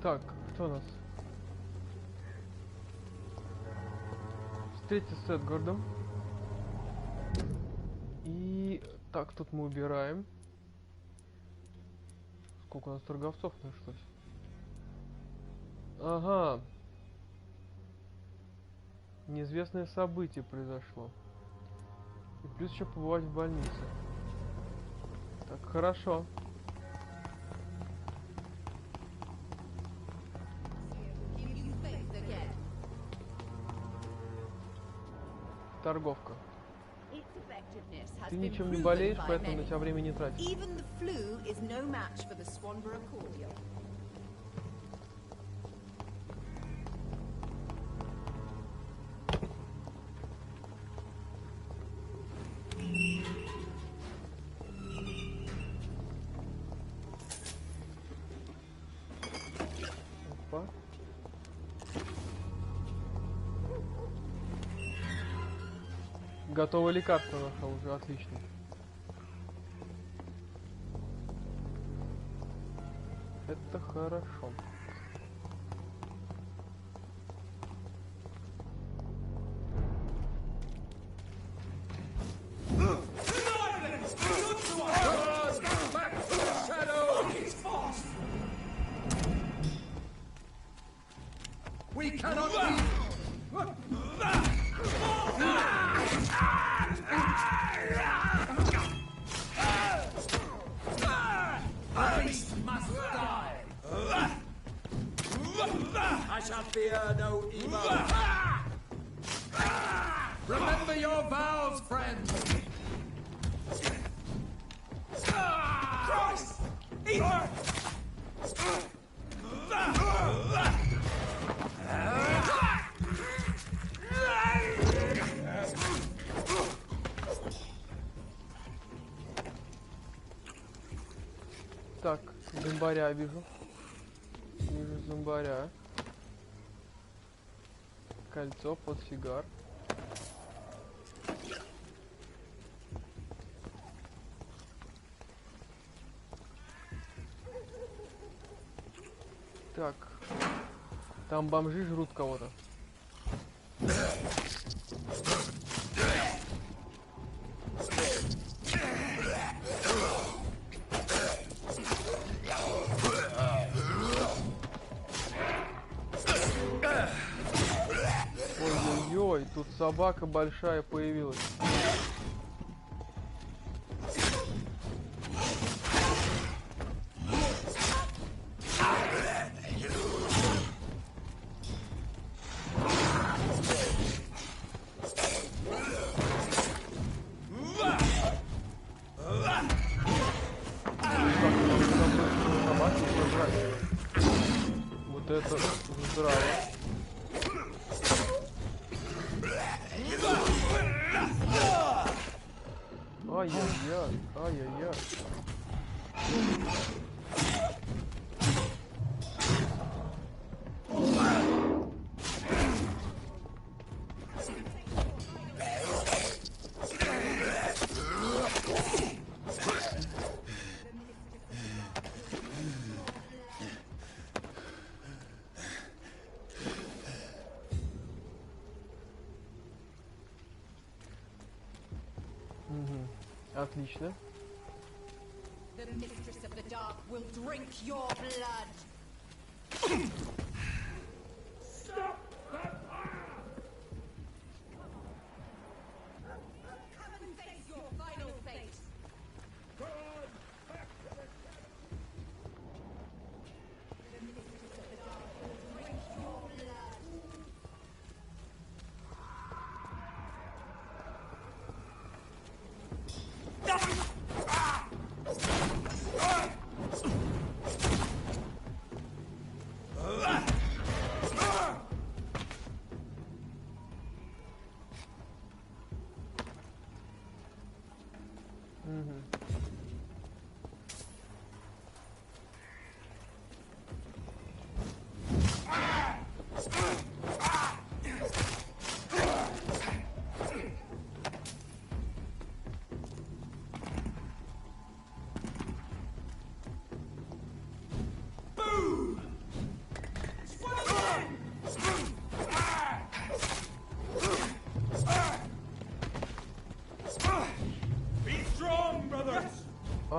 Так, кто у нас? Встретиться с Эдгардом. И так, тут мы убираем. Сколько у нас торговцов нашлось? Ага. Неизвестное событие произошло. И плюс еще побывать в больнице. Так, хорошо. Торговка. Ты ничем не болеешь, поэтому на тебя время не тратить. Опа. Готовое лекарство нашел уже, отлично. Это хорошо. Fear no evil. Remember your vows, friends. Christ! Eat! Так, зомбаря вижу. Вижу зомбаря. Кольцо под сигар. Так. Там бомжи жрут кого-то. Ой-ой-ой, тут собака большая появилась. Вот это здраво. Ай-яй-яй, ай-яй-яй. Отлично.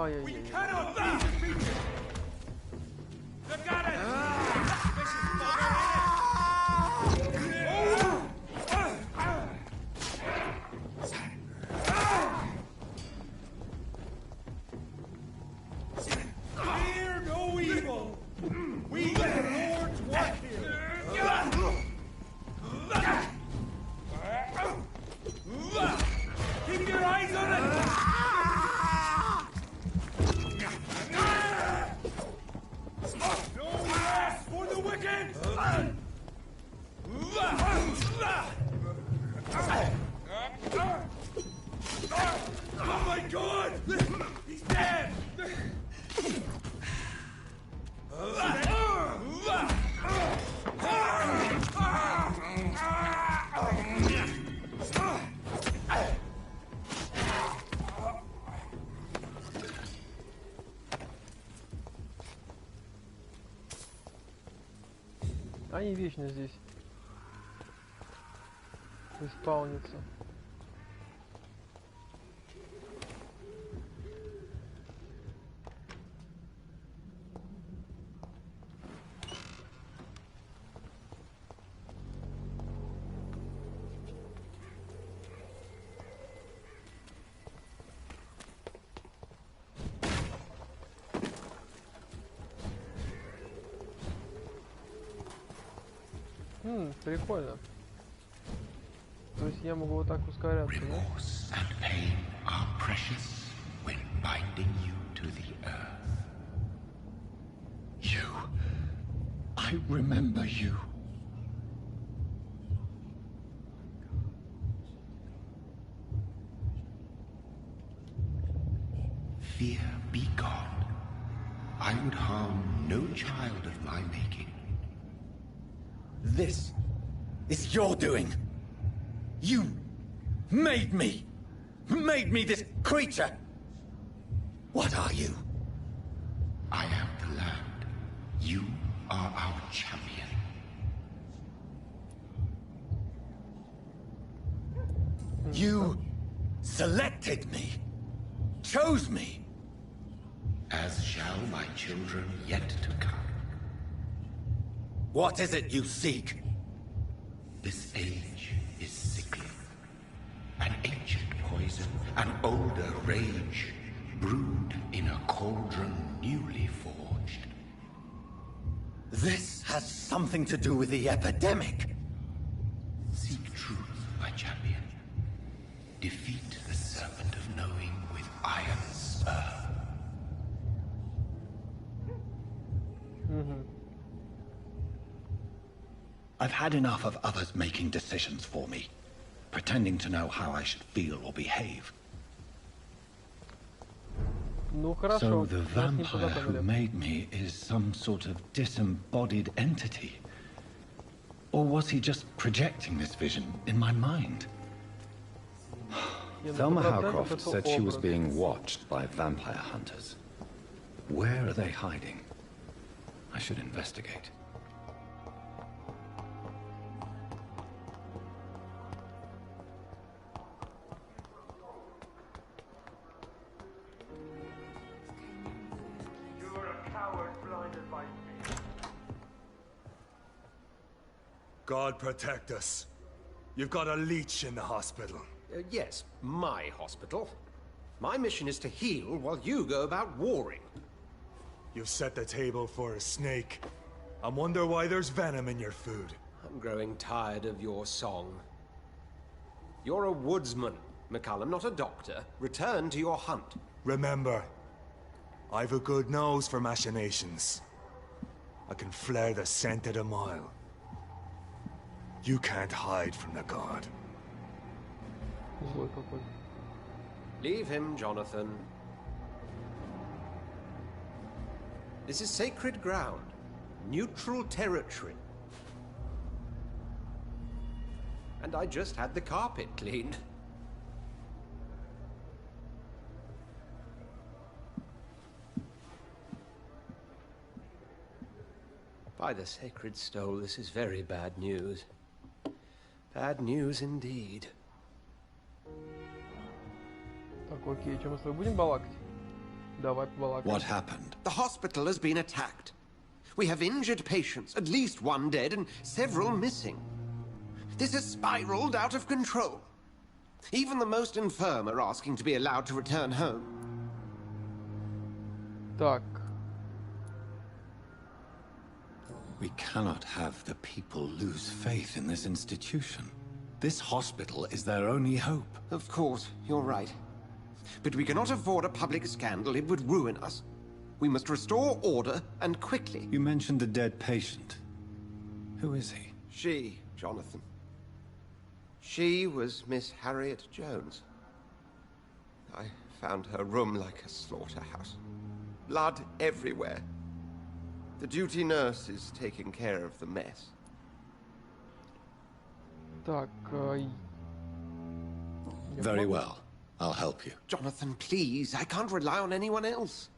Ай-яй-яй. Они вечно здесь исполнится. Прикольно. То есть я могу вот так ускоряться, да? Remorse and pain are precious when binding you to the earth. You. I remember you. Fear be gone. I would harm no child of my making. This is your doing. You made me this creature. What are you? I am the land. You are our champion. You selected me, chose me. As shall my children yet to come. What is it you seek? This age is sickly. An ancient poison, an older rage, brewed in a cauldron newly forged. This has something to do with the epidemic. Seek truth, my champion. Defeat the serpent of knowing with iron spur. I've had enough of others making decisions for me, pretending to know how I should feel or behave. Ну хорошо. So the vampire who made me is some sort of disembodied entity? Or was he just projecting this vision in my mind? Thelma Howcroft said she was being watched by vampire hunters. Where are they hiding? I should investigate. God protect us. You've got a leech in the hospital. Yes, my hospital. My mission is to heal while you go about warring. You've set the table for a snake. I wonder why there's venom in your food. I'm growing tired of your song. You're a woodsman, McCallum, not a doctor. Return to your hunt. Remember, I've a good nose for machinations. I can flare the scent at a mile. You can't hide from the god. Злой какой. Leave him, Jonathan. This is sacred ground. Neutral territory. And I just had the carpet cleaned. By the sacred stole, this is very bad news. Bad news indeed. Так, окей, чем мы с тобой будем балакать? Давай побалакаем. What happened? The hospital has been attacked. We have injured patients, at least one dead and several missing. This has spiraled out of control. Even the most infirm are asking to be allowed to return home. Так, We cannot have the people lose faith in this institution. This hospital is their only hope. Of course, you're right. But we cannot afford a public scandal. It would ruin us. We must restore order, and quickly. You mentioned the dead patient. Who is he? She, Jonathan. She was Miss Harriet Jones. I found her room like a slaughterhouse. Blood everywhere. The duty nurse is taking care of the mess. так, Very well. I'll help you. Jonathan, please. I can't rely on anyone else.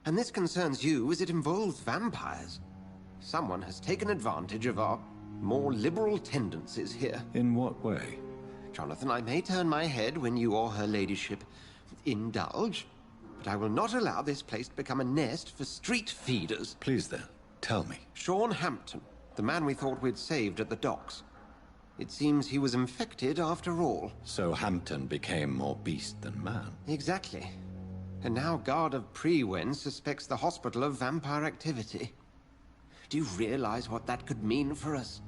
And this concerns you as it involves vampires. Someone has taken advantage of our more liberal tendencies here. In what way? Jonathan, I may turn my head when you or her ladyship indulge, but I will not allow this place to become a nest for street feeders. Please then, tell me. Sean Hampton, the man we thought we'd saved at the docks. It seems he was infected after all. So Hampton became more beast than man. Exactly. And now Guard of Prewen suspects the hospital of vampire activity. Do you realize what that could mean for us?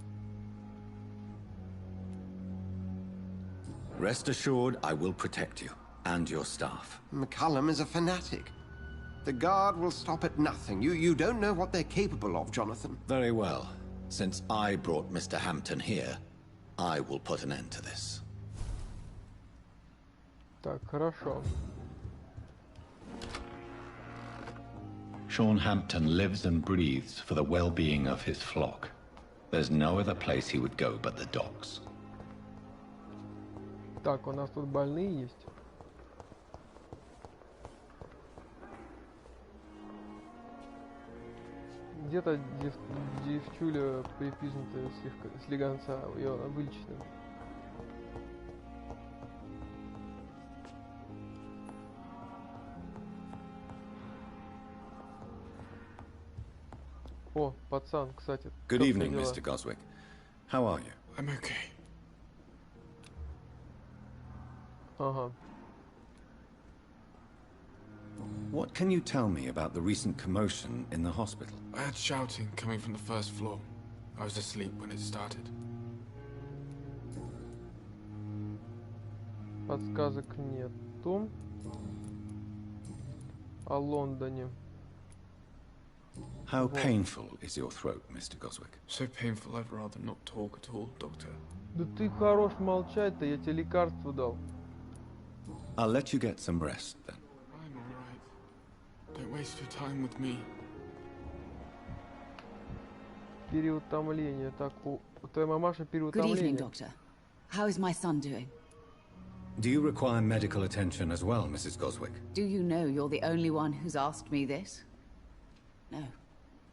Rest assured, I will protect you and your staff. McCullum is a fanatic. The Guard will stop at nothing. You don't know what they're capable of, Jonathan. Very well. Since I brought Mr. Hampton here, I will put an end to this. так, хорошо. Sean Hampton lives and breathes for the well-being of his flock. There's no other place he would go but the docks. Так, у нас тут больные есть. Где-то девчуля припизнутая слегонца, ее вылечена. О, пацан, кстати. Good как evening, дела? Mr. Goswick. How are you? I'm okay. Ага. What can you tell me about the recent commotion in the hospital? I had shouting coming from the first floor. I was asleep when it started. Подсказок нету. О Лондоне. How painful is your throat, Mr. Goswick? So painful I'd rather not talk at all, Doctor. Да ты хорош молчать-то, я тебе лекарство дал. I'll let you get some rest then. I'm alright. Don't waste your time with me. Переутомление. Так, у твоей мамаши Good evening, переутомление. Doctor. How is my son doing? Do you require medical attention as well, Mrs. Goswick? Do you know you're the only one who's asked me this? No.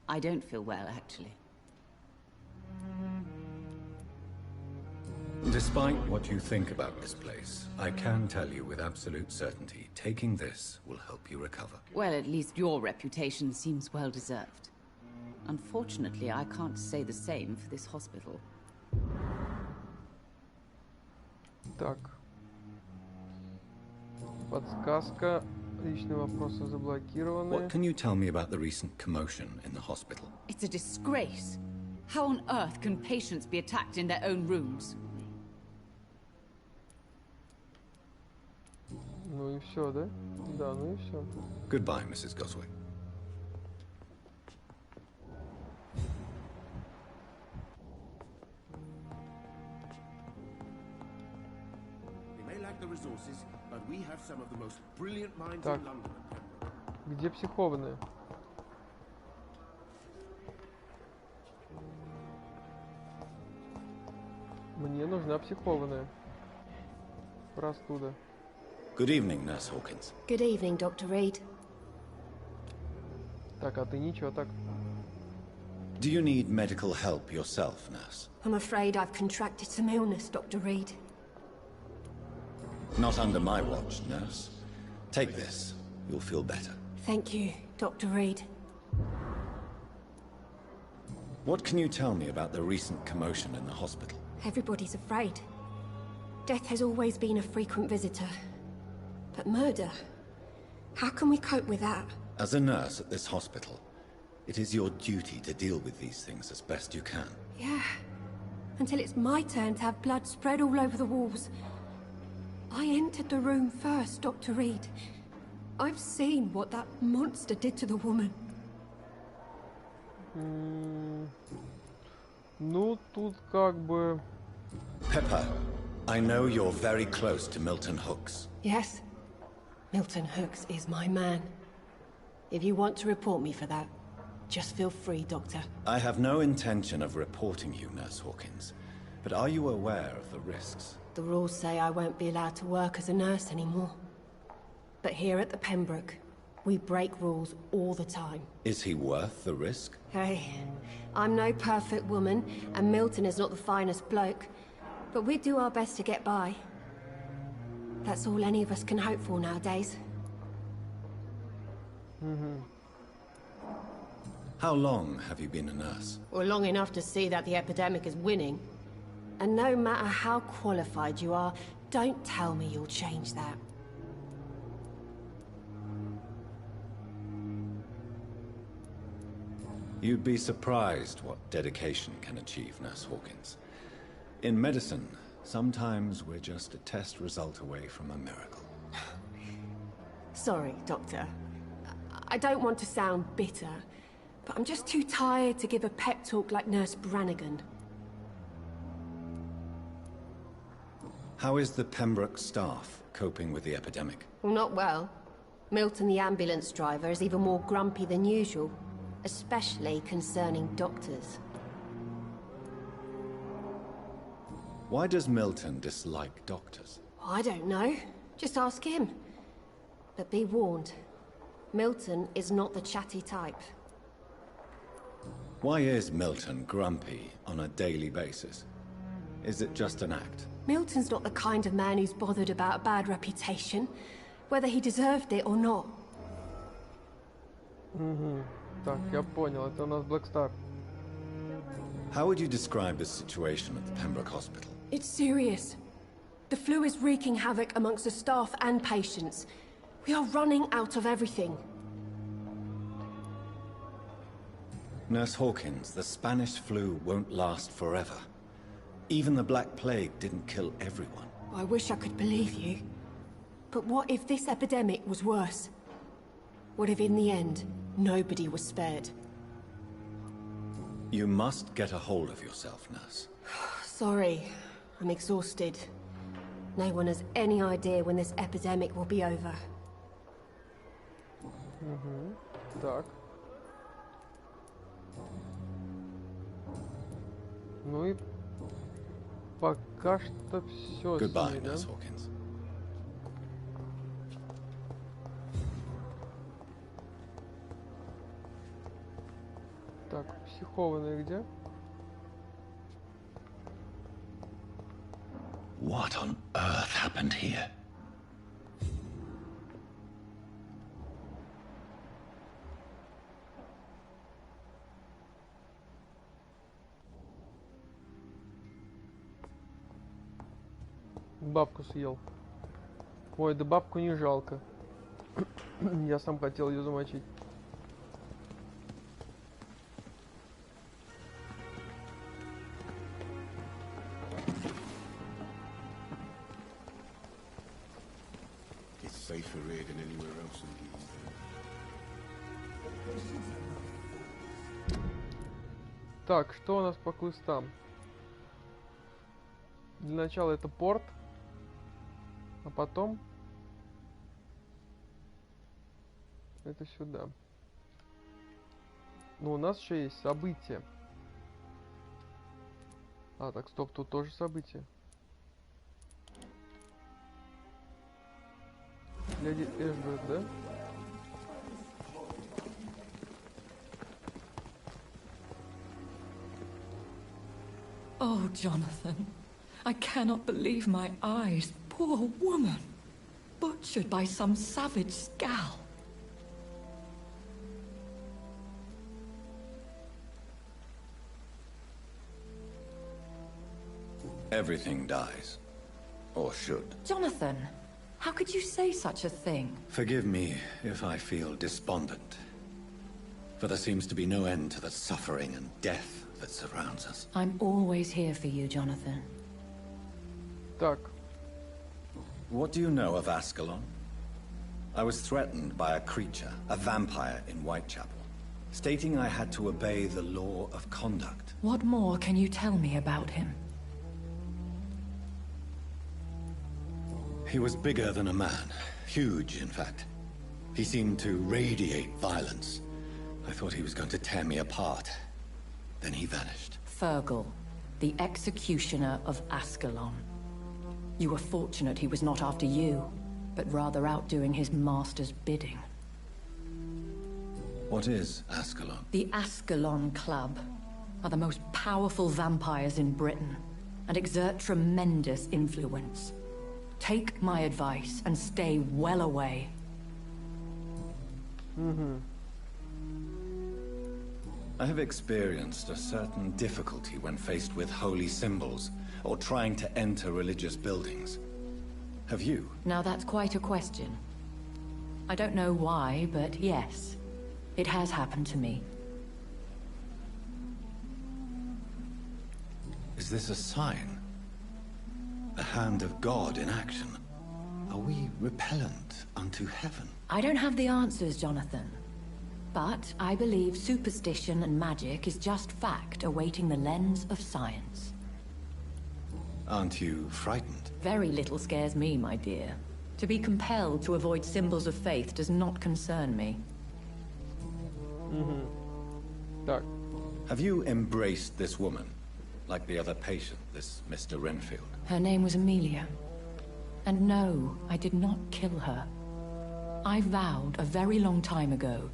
I don't feel well, actually. Despite what you think about this place, I can tell you with absolute certainty, taking this will help you recover. Well, at least your reputation seems well deserved. Unfortunately, I can't say the same for this hospital. Так. Подсказка. Личные вопросы заблокированы. What can you tell me about the recent commotion in the hospital? It's a disgrace. How on earth can patients be attacked in their own rooms? Ну и все, да? Да, ну и все. Goodbye, Mrs. Goswick. We may lack the resources, but we have some of the most brilliant minds Так. in London. Где психованные? Мне нужна психованная. Простуда. Good evening, Nurse Hawkins. Good evening, Dr. Reed. Так, а ты ничего так. Do you need medical help yourself, Nurse? I'm afraid I've contracted some illness, Dr. Reed. Not under my watch, Nurse. Take this. You'll feel better. Thank you, Dr. Reed. What can you tell me about the recent commotion in the hospital? Everybody's afraid. Death has always been a frequent visitor. But murder? How can we cope with that? As a nurse at this hospital, it is your duty to deal with these things as best you can. Yeah. Until it's my turn to have blood spread all over the walls. I entered the room first, Dr. Reed. I've seen what that monster did to the woman. Ну, тут как бы... Pepper, I know you're very close to Milton Hooks. Yes. Milton Hooks is my man. If you want to report me for that, just feel free, Doctor. I have no intention of reporting you, Nurse Hawkins. But are you aware of the risks? The rules say I won't be allowed to work as a nurse anymore. But here at the Pembroke, we break rules all the time. Is he worth the risk? Hey, I'm no perfect woman, and Milton is not the finest bloke. But we do our best to get by. That's all any of us can hope for nowadays. How long have you been a nurse? Well, long enough to see that the epidemic is winning. And no matter how qualified you are, don't tell me you'll change that. You'd be surprised what dedication can achieve, Nurse Hawkins. In medicine, sometimes we're just a test result away from a miracle. Sorry, Doctor. I don't want to sound bitter, but I'm just too tired to give a pep talk like Nurse Brannigan. How is the Pembroke staff coping with the epidemic? Well, not well. Milton, the ambulance driver, is even more grumpy than usual, especially concerning doctors. Why does Milton dislike doctors? I don't know. Just ask him. But be warned, Milton is not the chatty type. Why is Milton grumpy on a daily basis? Is it just an act? Milton's not the kind of man who's bothered about a bad reputation, whether he deserved it or not. Так, я понял, это у нас Black Star. How would you describe the situation at the Pembroke Hospital? It's serious. The flu is wreaking havoc amongst the staff and patients. We are running out of everything. Nurse Hawkins, the Spanish flu won't last forever. Even the Black Plague didn't kill everyone. I wish I could believe you. But what if this epidemic was worse? What if in the end, nobody was spared? You must get a hold of yourself, Nurse. Sorry, I'm exhausted. No one has any idea when this epidemic will be over. Так. Ну и пока что все. Goodbye, Nurse Hawkins. Так, психованные где? What on earth happened here? Бабку съел. Ой, да бабку не жалко. Я сам хотел ее замочить. It's safer here than anywhere else in the Так, что у нас по квестам? Для начала это порт, а потом это сюда. Ну, у нас еще есть события. А, так, стоп, тут тоже события. Леди Эшбет, да? Oh, Jonathan. I cannot believe my eyes. Poor woman. Butchered by some savage scowl. Everything dies. Or should. Jonathan, how could you say such a thing? Forgive me if I feel despondent. For there seems to be no end to the suffering and death that surrounds us. I'm always here for you, Jonathan. Так. What do you know of Ascalon? I was threatened by a creature, a vampire in Whitechapel, stating I had to obey the law of conduct. What more can you tell me about him? He was bigger than a man. Huge, in fact. He seemed to radiate violence. I thought he was going to tear me apart. Then he vanished. Fergal, the executioner of Ascalon. You were fortunate he was not after you, but rather out doing his master's bidding. What is Ascalon? The Ascalon Club are the most powerful vampires in Britain and exert tremendous influence. Take my advice and stay well away. I have experienced a certain difficulty when faced with holy symbols or trying to enter religious buildings. Have you? Now that's quite a question. I don't know why, but yes, it has happened to me. Is this a sign? The hand of God in action? Are we repellent unto heaven? I don't have the answers, Jonathan. But I believe superstition and magic is just fact awaiting the lens of science. Aren't you frightened? Very little scares me, my dear. To be compelled to avoid symbols of faith does not concern me. Так. Have you embraced this woman? Like the other patient, this Mr. Renfield? Her name was Amelia. And no, I did not kill her. I vowed a very long time ago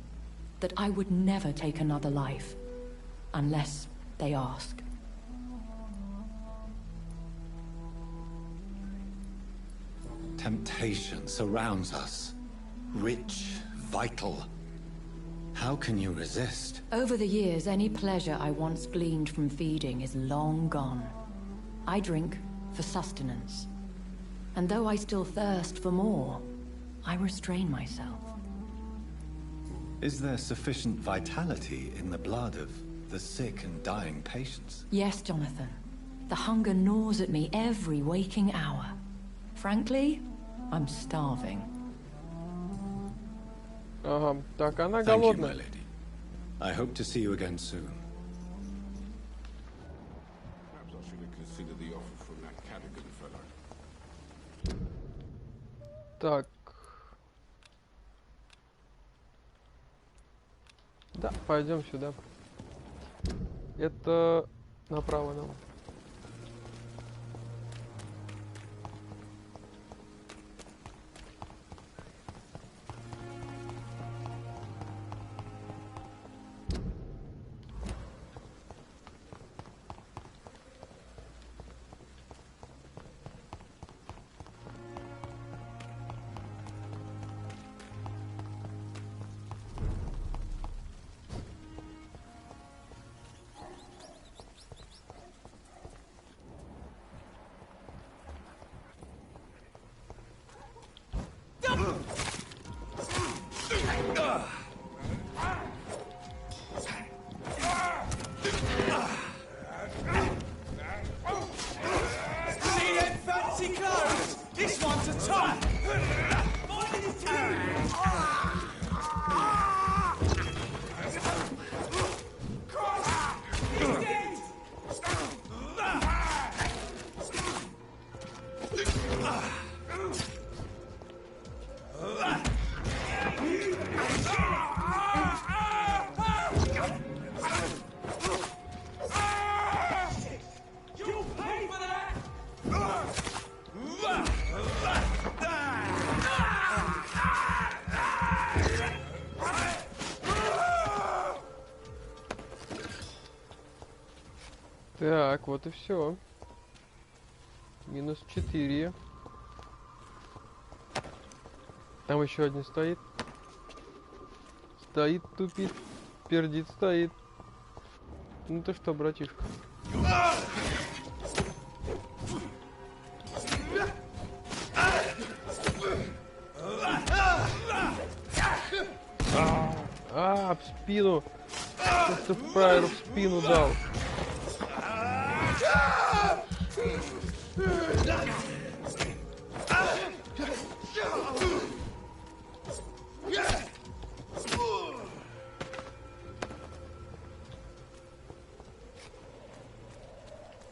that I would never take another life, unless they ask. Temptation surrounds us. Rich, vital. How can you resist? Over the years, any pleasure I once gleaned from feeding is long gone. I drink for sustenance. And though I still thirst for more, I restrain myself. Is there sufficient vitality in the blood of the sick and dying patients? Yes, Jonathan. The hunger gnaws at me every waking hour. Frankly, I'm starving. Ага, так, она Thank you, my голодная. lady. I hope to see you again soon. Perhaps I should have considered the offer from that Cadogan fellow. Так. Да, пойдем сюда. Это направо нам. Так, вот и все. Минус 4. Там еще один стоит. Стоит, тупит. Пердит, стоит. Ну ты что, братишка? спину. Что ты фраеру в спину дал?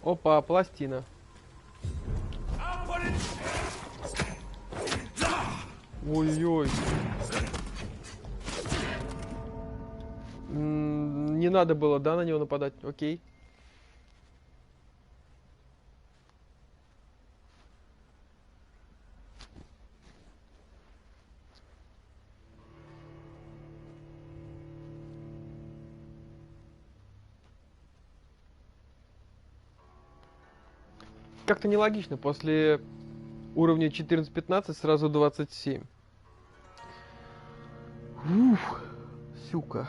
Опа, пластина. Ой-ой. Не надо было, да, на него нападать? Окей. Как-то нелогично, после уровня 14-15 сразу 27. Уф, сюка.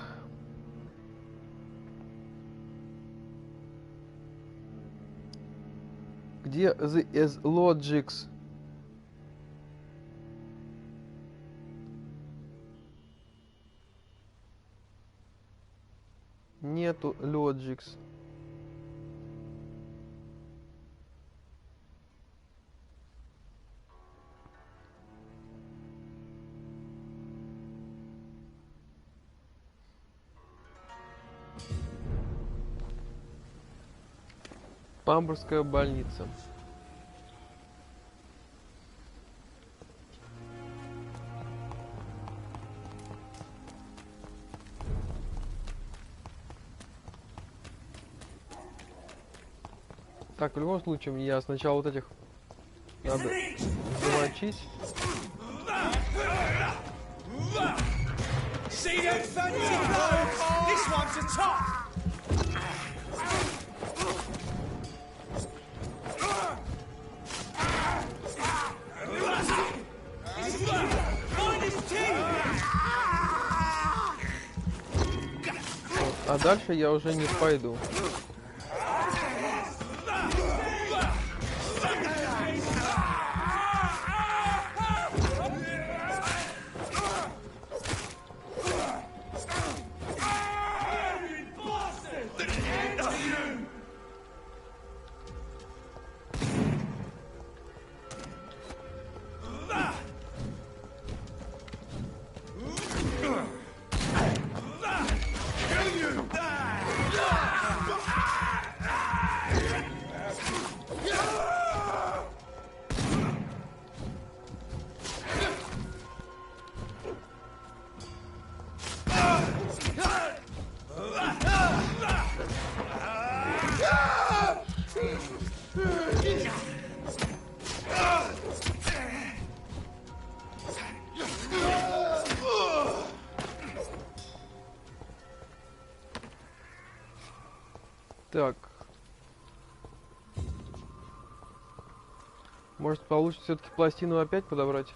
Где the logics? Нету logics. Памбурская больница. Так, в любом случае, я сначала вот этих надо замочить. А дальше я уже не пойду. Так. Может, получится все-таки пластину опять подобрать?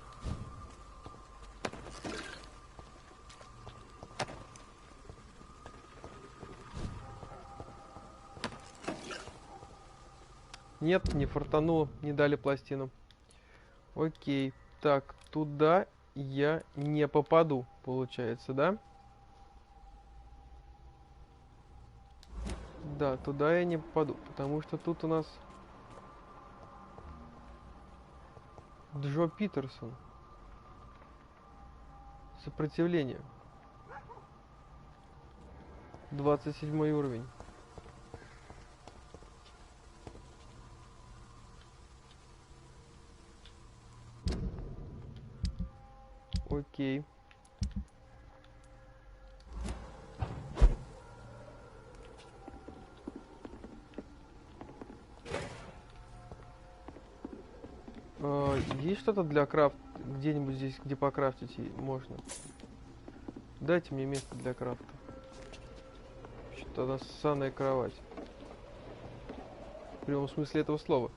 Нет, не фартануло, не дали пластину. Окей. Так, туда я не попаду, получается, да? Да, туда я не попаду, потому что тут у нас Джо Питерсон. Сопротивление. 27 уровень. Окей. Есть что-то для крафт? Где-нибудь здесь, где покрафтить можно? Дайте мне место для крафта. Что-то нассаная кровать. В прямом смысле этого слова.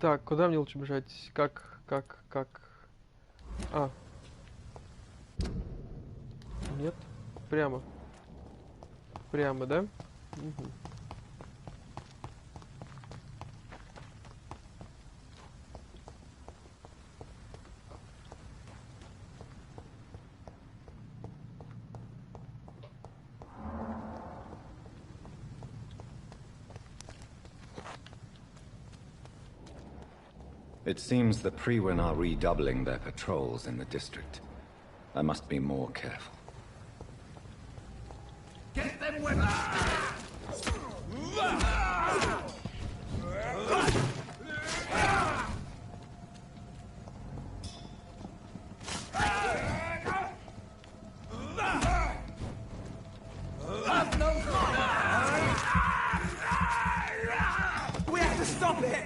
Так, куда мне лучше бежать? Как? А. Нет. Прямо. Прямо, да? Угу. It seems the Priwen are redoubling their patrols in the district. I must be more careful. Get them weapons! We have to stop it!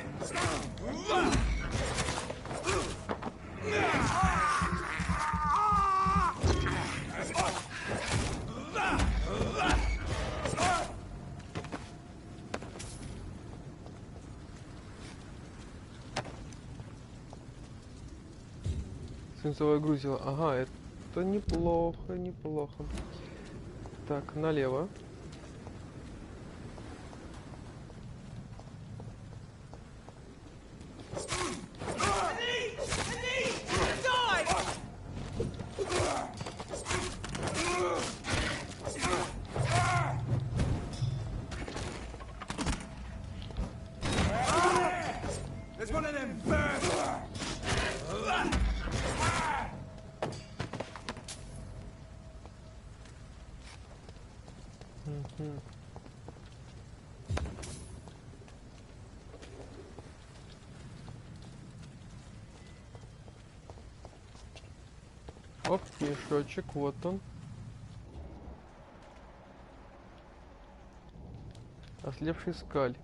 Свинцовое грузило. Ага, это неплохо, неплохо. Так, налево. There's one of them birds! Оп, мешочек, вот он. Ослепший скаль.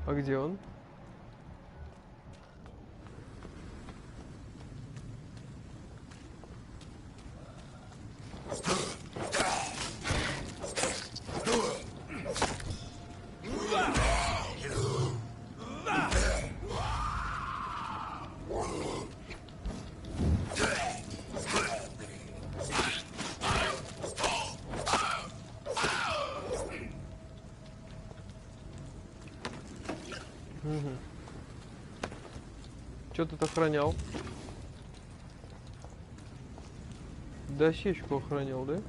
А где он? Что тут охранял? Дощечку охранял, да?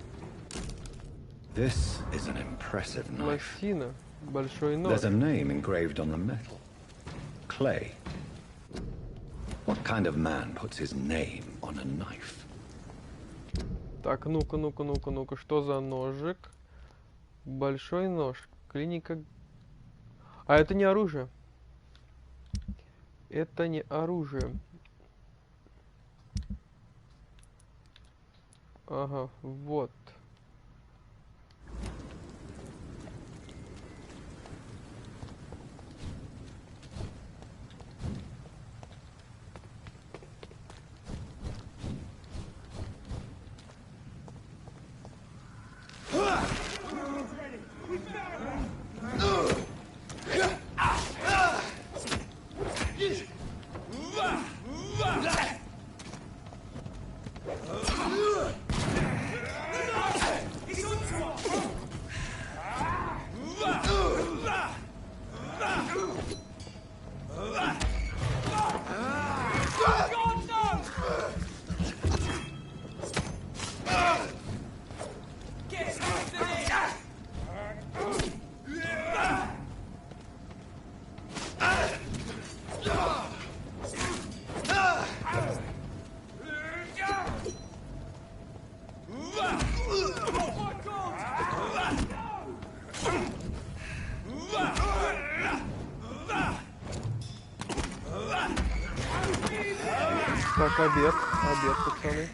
This is an impressive knife. Пластина. Большой нож. There's a name engraved on the metal. Clay. What kind of man puts his name on a knife? Так, ну-ка. Что за ножик? Большой нож. Клиника. А это не оружие. Это не оружие. Ага, вот. Так, обед, пацаны.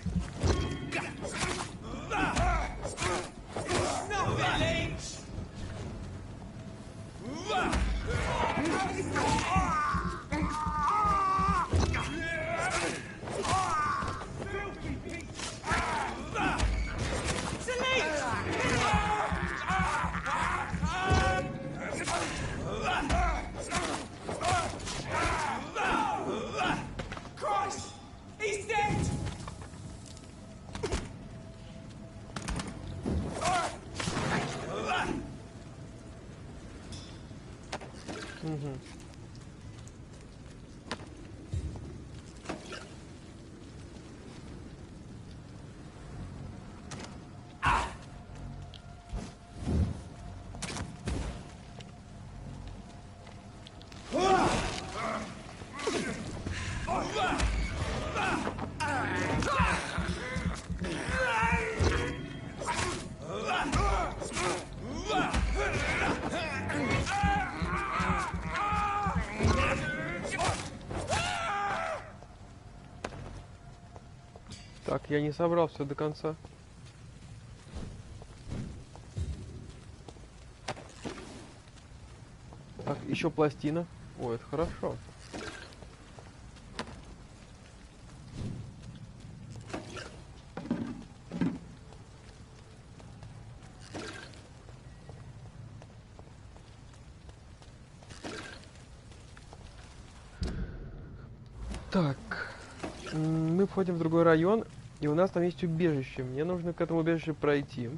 Так, я не собрал все до конца. Так, еще пластина. Ой, это хорошо. Так, мы входим в другой район, и у нас там есть убежище. Мне нужно к этому убежищу пройти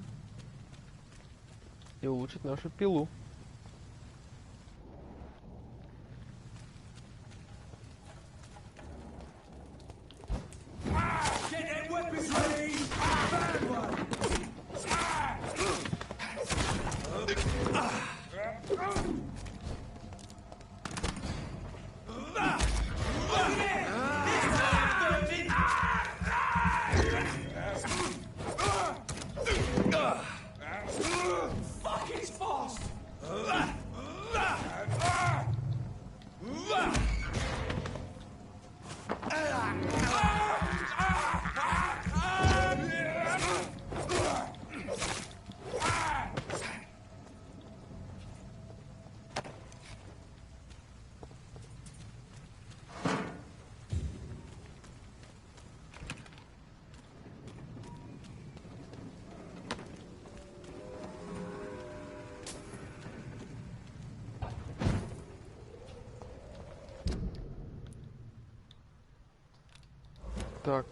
и улучшить нашу пилу. Так.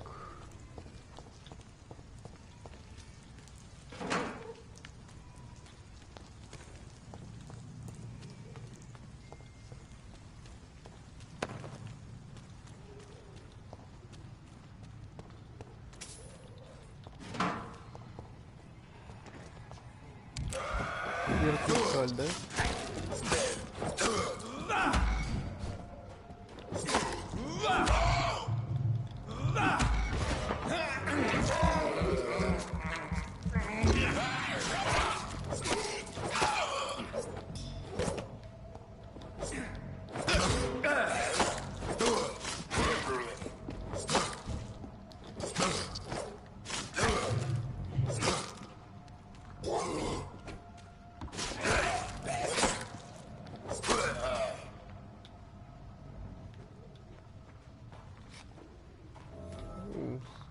Вертикаль, да?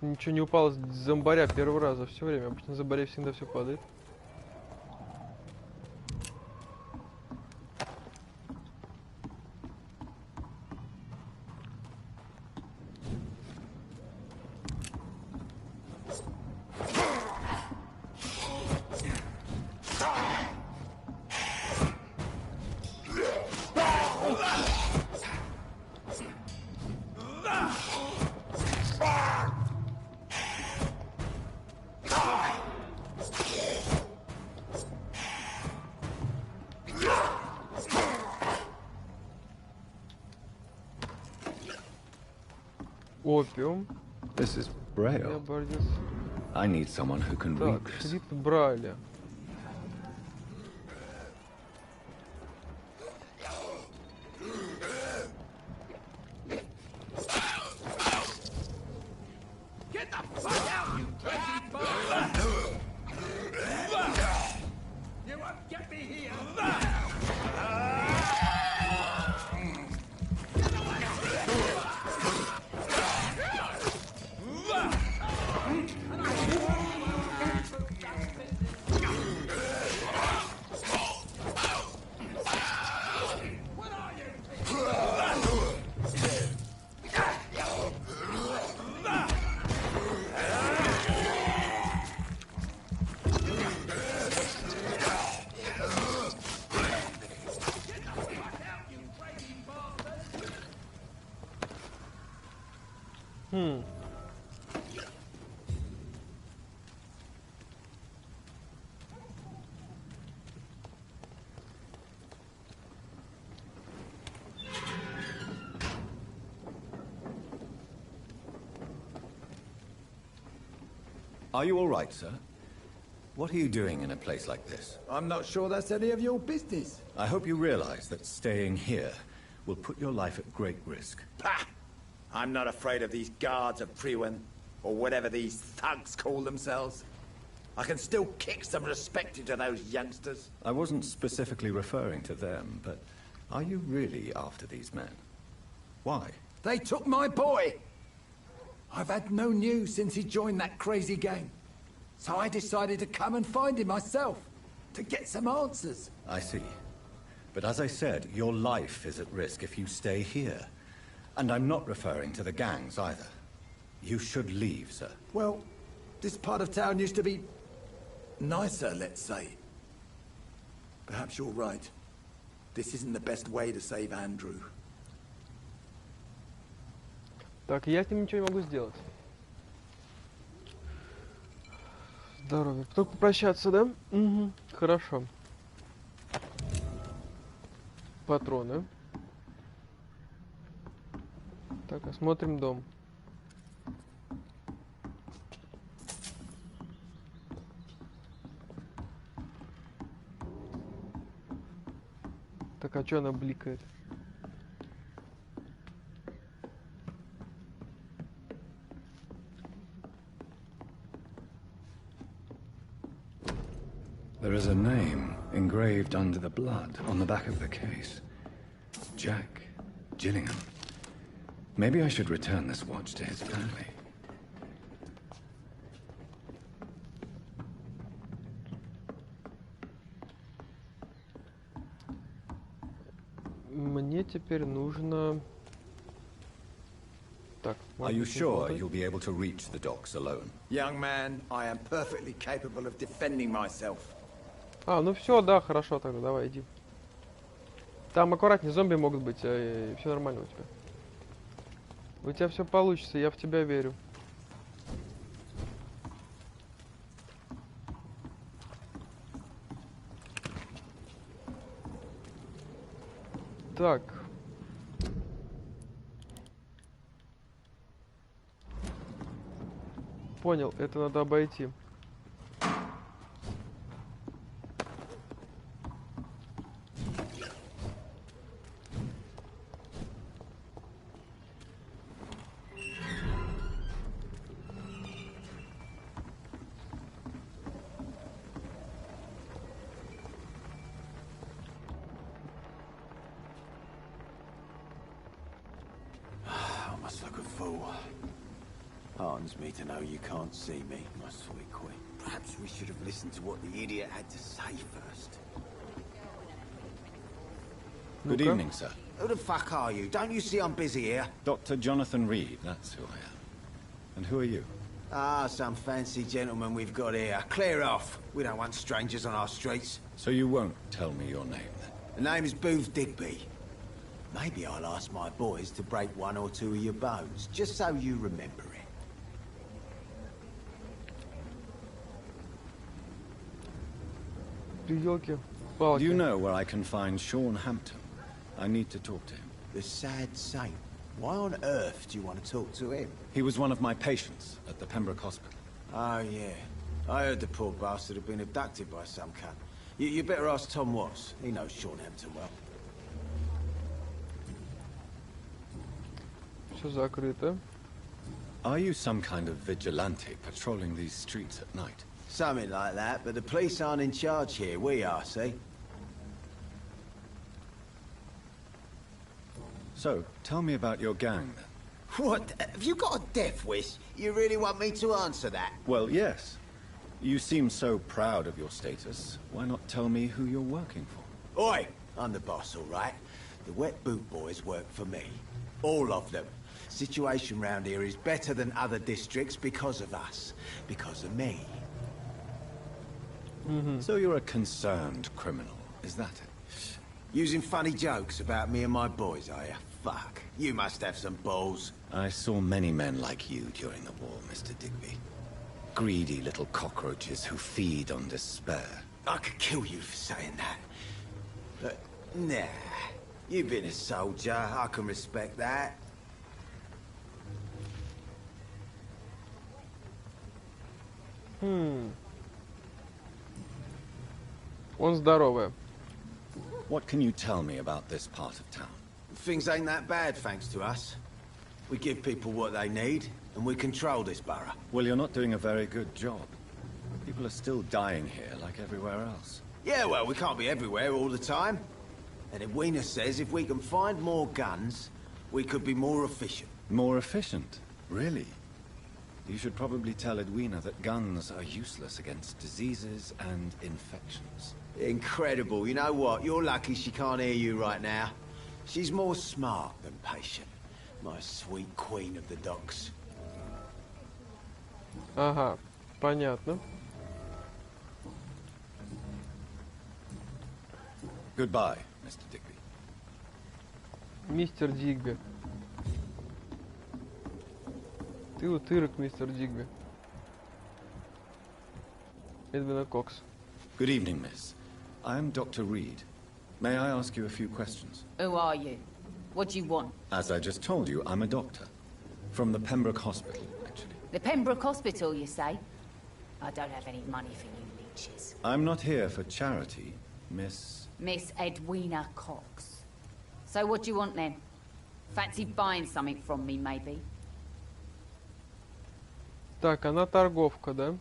Ничего не упало с зомбаря первый раз за все время. Обычно на зомбаре всегда все падает. Опиум. This is Braille. I need someone who can read Так, this. шрифт Брайля. Are you all right, sir? What are you doing in a place like this? I'm not sure that's any of your business. I hope you realize that staying here will put your life at great risk. Pah! I'm not afraid of these guards of Priwen. or whatever these thugs call themselves. I can still kick some respect into those youngsters. I wasn't specifically referring to them, but are you really after these men? Why? They took my boy! I've had no news since he joined that crazy gang. So I decided to come and find him myself, to get some answers. I see. But as I said, your life is at risk if you stay here. And I'm not referring to the gangs either. You should leave, sir. Well, this part of town used to be nicer, let's say. Perhaps you're right. This isn't the best way to save Andrew. Так, я с ним ничего не могу сделать. Здоровье. Только попрощаться, да? Угу. Хорошо. Патроны. Так, осмотрим дом. Так, а что она бликает? There is a name engraved under the blood on the back of the case. Jack Gillingham. Maybe I should return this watch to his family. Мне теперь нужно... Так, Are you sure you'll be able to reach the docks alone? Young man, I am perfectly capable of defending myself. А, ну все, да, хорошо тогда, давай, иди. Там аккуратнее, зомби могут быть, все нормально у тебя. У тебя все получится, я в тебя верю. Так. Понял, это надо обойти. Heartens me to know you can't see me, my sweet queen. Perhaps we should have listened to what the idiot had to say first. Good evening, sir. Who the fuck are you? Don't you see I'm busy here? Dr. Jonathan Reed, that's who I am. And who are you? Ah, some fancy gentleman we've got here. Clear off. We don't want strangers on our streets. So you won't tell me your name, then? The name is Booth Digby. Maybe I'll ask my boys to break one or two of your bones, just so you remember it. Do you know where I can find Sean Hampton? I need to talk to him. The sad saint. Why on earth do you want to talk to him? He was one of my patients at the Pembroke Hospital. Oh, yeah. I heard the poor bastard had been abducted by some cunt. You better ask Tom Watts. He knows Sean Hampton well. Все закрыто. Are you some kind of vigilante patrolling these streets at night? Something like that, but the police aren't in charge here. We are, see? So, tell me about your gang, then. What? Have you got a death wish? You really want me to answer that? Well, yes. You seem so proud of your status. Why not tell me who you're working for? Oi! I'm the boss, all right? The Wet Boot Boys work for me. All of them. Situation round here is better than other districts because of us. Because of me. So you're a concerned criminal, is that it? Using funny jokes about me and my boys, are you? Fuck. You must have some balls. I saw many men like you during the war, Mr. Digby. Greedy little cockroaches who feed on despair. I could kill you for saying that. But, nah. You've been a soldier. I can respect that. Он здоровый. What can you tell me about this part of town? Things ain't that bad, thanks to us. We give people what they need, and we control this borough. Well, you're not doing a very good job. People are still dying here like everywhere else. Yeah, well, we can't be everywhere all the time. And Edwina says if we can find more guns, we could be more efficient. More efficient? Really? You should probably tell Edwina that guns are useless against diseases and infections. Incredible. You know what? You're lucky she can't hear you right now. She's more smart than patient. My sweet queen of the docks. Ага, понятно. Goodbye, Mr. Digby. Мистер Дигби. Ты утырок, мистер Дигби. Эдвина Кокс. Good evening, miss. I am Dr. Reed. May I ask you a few questions? Who are you? What do you want? As I just told you, I'm a doctor. From the Pembroke Hospital, actually. The Pembroke Hospital, you say? I don't have any money for you leeches. I'm not here for charity, Miss... Miss Edwina Cox. So what do you want then? Fancy buying something from me, maybe? Так, она торговка, да?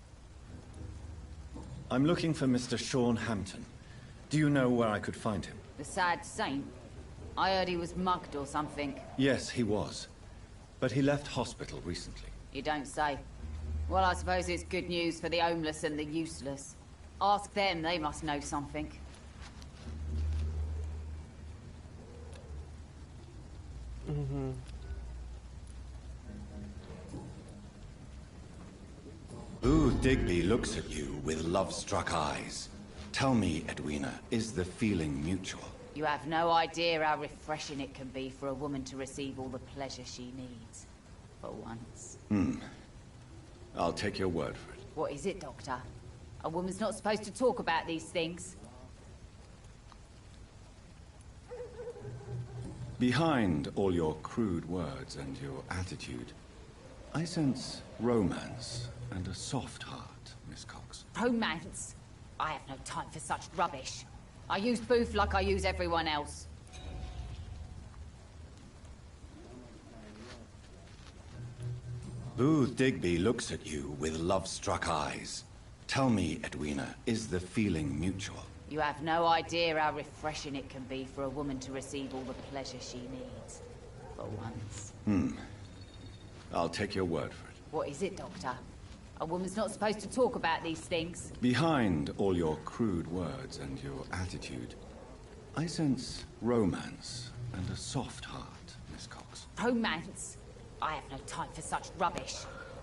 I'm looking for Mr. Sean Hampton. Do you know where I could find him? The sad saint? I heard he was mugged or something. Yes, he was. But he left hospital recently. You don't say. Well, I suppose it's good news for the homeless and the useless. Ask them, they must know something. Угу. Ooh, Digby looks at you with love-struck eyes. Tell me, Edwina, is the feeling mutual? You have no idea how refreshing it can be for a woman to receive all the pleasure she needs. For once. I'll take your word for it. What is it, Doctor? A woman's not supposed to talk about these things. Behind all your crude words and your attitude, I sense romance and a soft heart, Miss Cox. Romance? I have no time for such rubbish. I use booth like I use everyone else. Booth Digby looks at you with love-struck eyes. Tell me, Edwina, is the feeling mutual? You have no idea how refreshing it can be for a woman to receive all the pleasure she needs. For once. I'll take your word for it. What is it, Doctor? A woman's not supposed to talk about these things. Behind all your crude words and your attitude, I sense romance and a soft heart, Miss Cox. Romance? I have no time for such rubbish.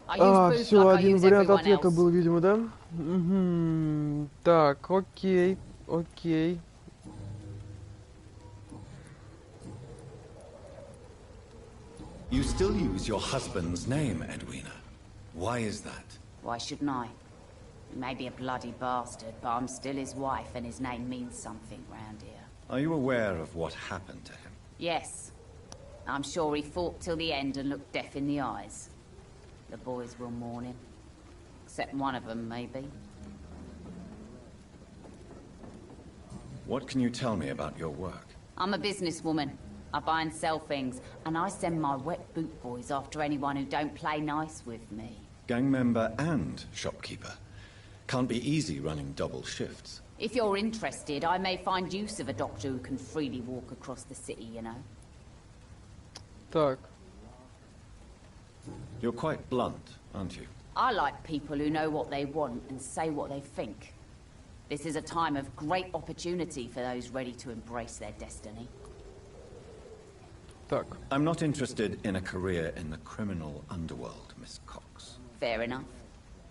I А, use booth все, like I один use вариант everyone ответа else. был, видимо, да? Угу. Так, окей, окей. You still use your husband's name, Edwina. Why is that? Why shouldn't I? He may be a bloody bastard, but I'm still his wife and his name means something round here. Are you aware of what happened to him? Yes. I'm sure he fought till the end and looked death in the eyes. The boys will mourn him. Except one of them, maybe. What can you tell me about your work? I'm a businesswoman. I buy and sell things, and I send my wet boot boys after anyone who don't play nice with me. Gang member and shopkeeper. Can't be easy running double shifts. If you're interested, I may find use of a doctor who can freely walk across the city, you know. Так. You're quite blunt, aren't you? I like people who know what they want and say what they think. This is a time of great opportunity for those ready to embrace their destiny. Так. I'm not interested in a career in the criminal underworld, Miss Cox. Fair enough.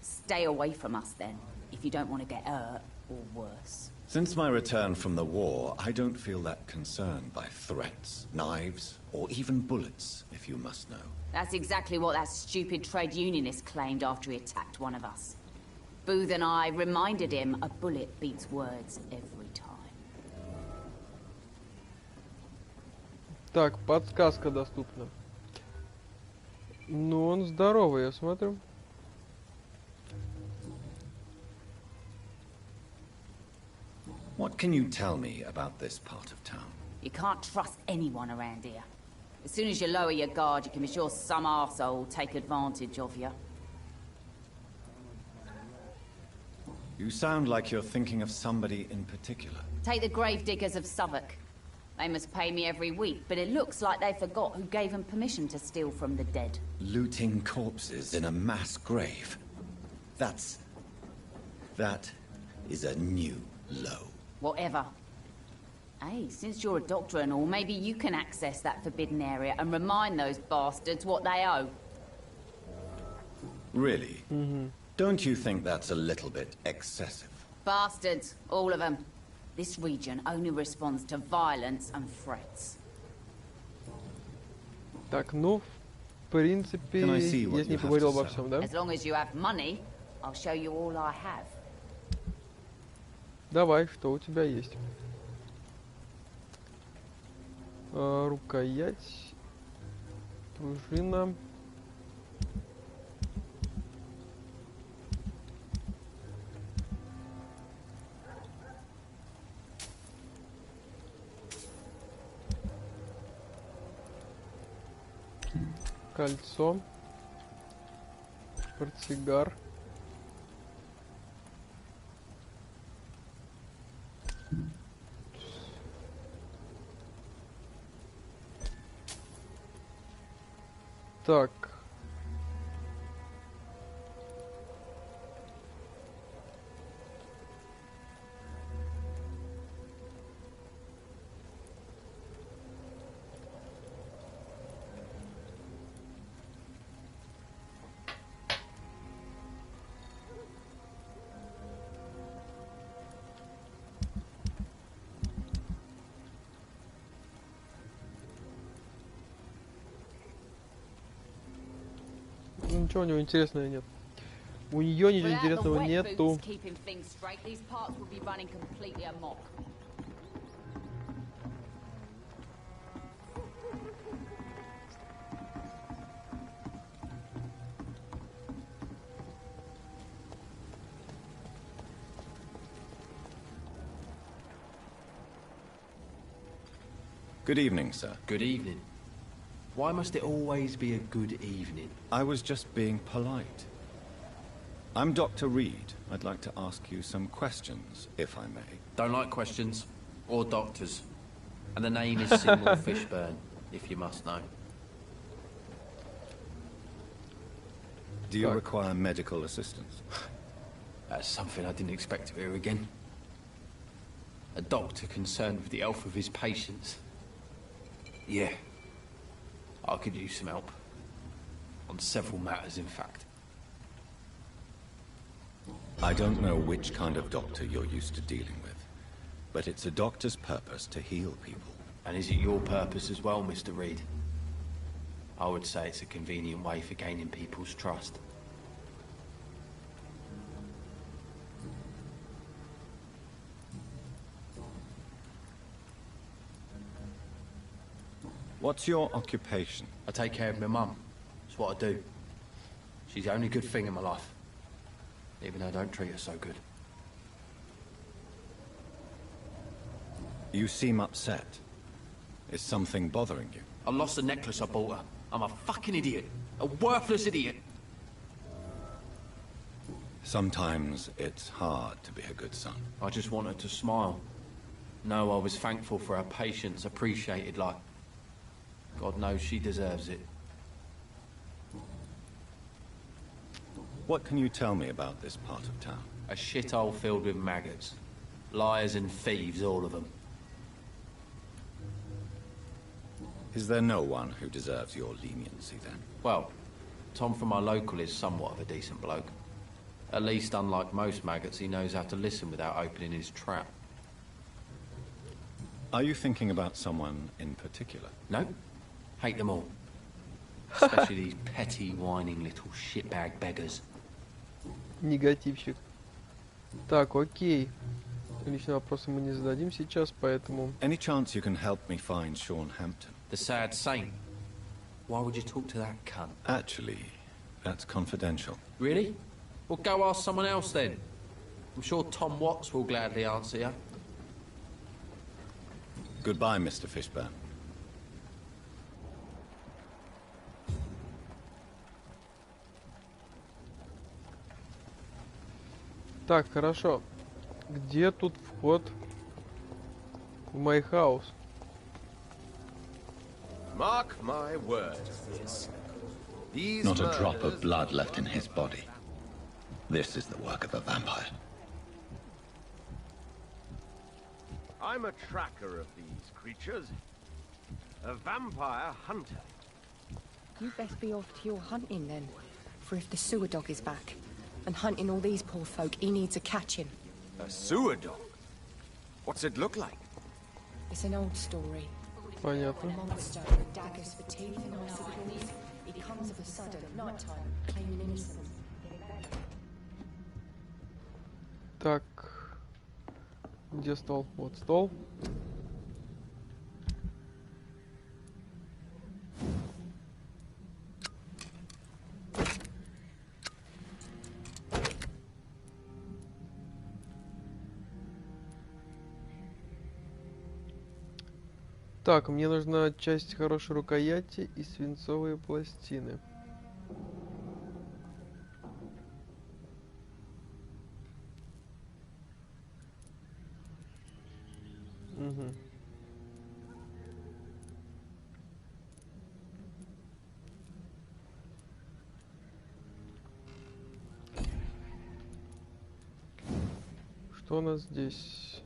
Stay away from us then, if you don't want to get hurt or worse. Since my return from the war, I don't feel that concerned by threats, knives, or even bullets, if you must know. That's exactly what that stupid trade unionist claimed after he attacked one of us. Booth and I reminded him a bullet beats words every time. Так, подсказка доступна. Ну, он здоровый, я смотрю. What can you tell me about this part of town? You can't trust anyone around here. As soon as you lower your guard, you can be sure some arsehole will take advantage of you. You sound like you're thinking of somebody in particular. Take the gravediggers of Southwark. They must pay me every week, but it looks like they forgot who gave them permission to steal from the dead. Looting corpses in a mass grave. That is a new low. Whatever. Hey, since you're a doctor and all, maybe you can access that forbidden area and remind those bastards what they owe. Really? Don't you think that's a little bit excessive? Bastards, all of them. This region only responds to violence and threats. Так, ну, в принципе, я с ней поговорил обо всем, да? As long as you have money, I'll show you all I have. Давай, что у тебя есть? Рукоять, пружина. Кольцо, портсигар. Так. Ничего у него интересного нет. У нее ничего интересного нету. Good evening, sir. Good evening. Why must it always be a good evening? I was just being polite. I'm Dr. Reed. I'd like to ask you some questions, if I may. Don't like questions. Or doctors. And the name is Seymour Fishburne, if you must know. Do you require medical assistance? That's something I didn't expect to hear again. A doctor concerned with the health of his patients. Yeah. I could use some help. On several matters, in fact. I don't know which kind of doctor you're used to dealing with, but it's a doctor's purpose to heal people. And is it your purpose as well, Mr. Reed? I would say it's a convenient way for gaining people's trust. What's your occupation? I take care of my mum. It's what I do. She's the only good thing in my life. Even though I don't treat her so good. You seem upset. Is something bothering you? I lost the necklace I bought her. I'm a fucking idiot. A worthless idiot. Sometimes it's hard to be a good son. I just want her to smile. Know I was thankful for her patience, appreciated like... God knows she deserves it. What can you tell me about this part of town? A shithole filled with maggots. Liars and thieves, all of them. Is there no one who deserves your leniency, then? Well, Tom from our local is somewhat of a decent bloke. At least, unlike most maggots, he knows how to listen without opening his trap. Are you thinking about someone in particular? No. Hate them all. Especially these petty, whining little shitbag beggars. Негативщик. Так, окей. Личные вопросы мы не зададим сейчас, поэтому... Any chance you can help me find Sean Hampton? The sad saint. Why would you talk to that cunt? Actually, that's confidential. Really? Well, go ask someone else then. I'm sure Tom Watts will gladly answer you. Goodbye, Mr. Fishburne. Так, хорошо. Где тут вход в мой хаус? Mark my words. These Not a drop murders- of blood left in his body. This is the work of a vampire. I'm a tracker of these creatures. A vampire hunter. You best be off to your hunting then. For if the sewer dog is back, and hunting all these poor folk, he needs a catching. A sewer dog? What's it look like? It's an old story. Понятно. A monster with daggers for teeth and icy claws. He comes of a sudden at night time, claiming innocence. Так. Где стол? Вот стол. Так, мне нужна часть хорошей рукояти и свинцовые пластины. Угу. Что у нас здесь?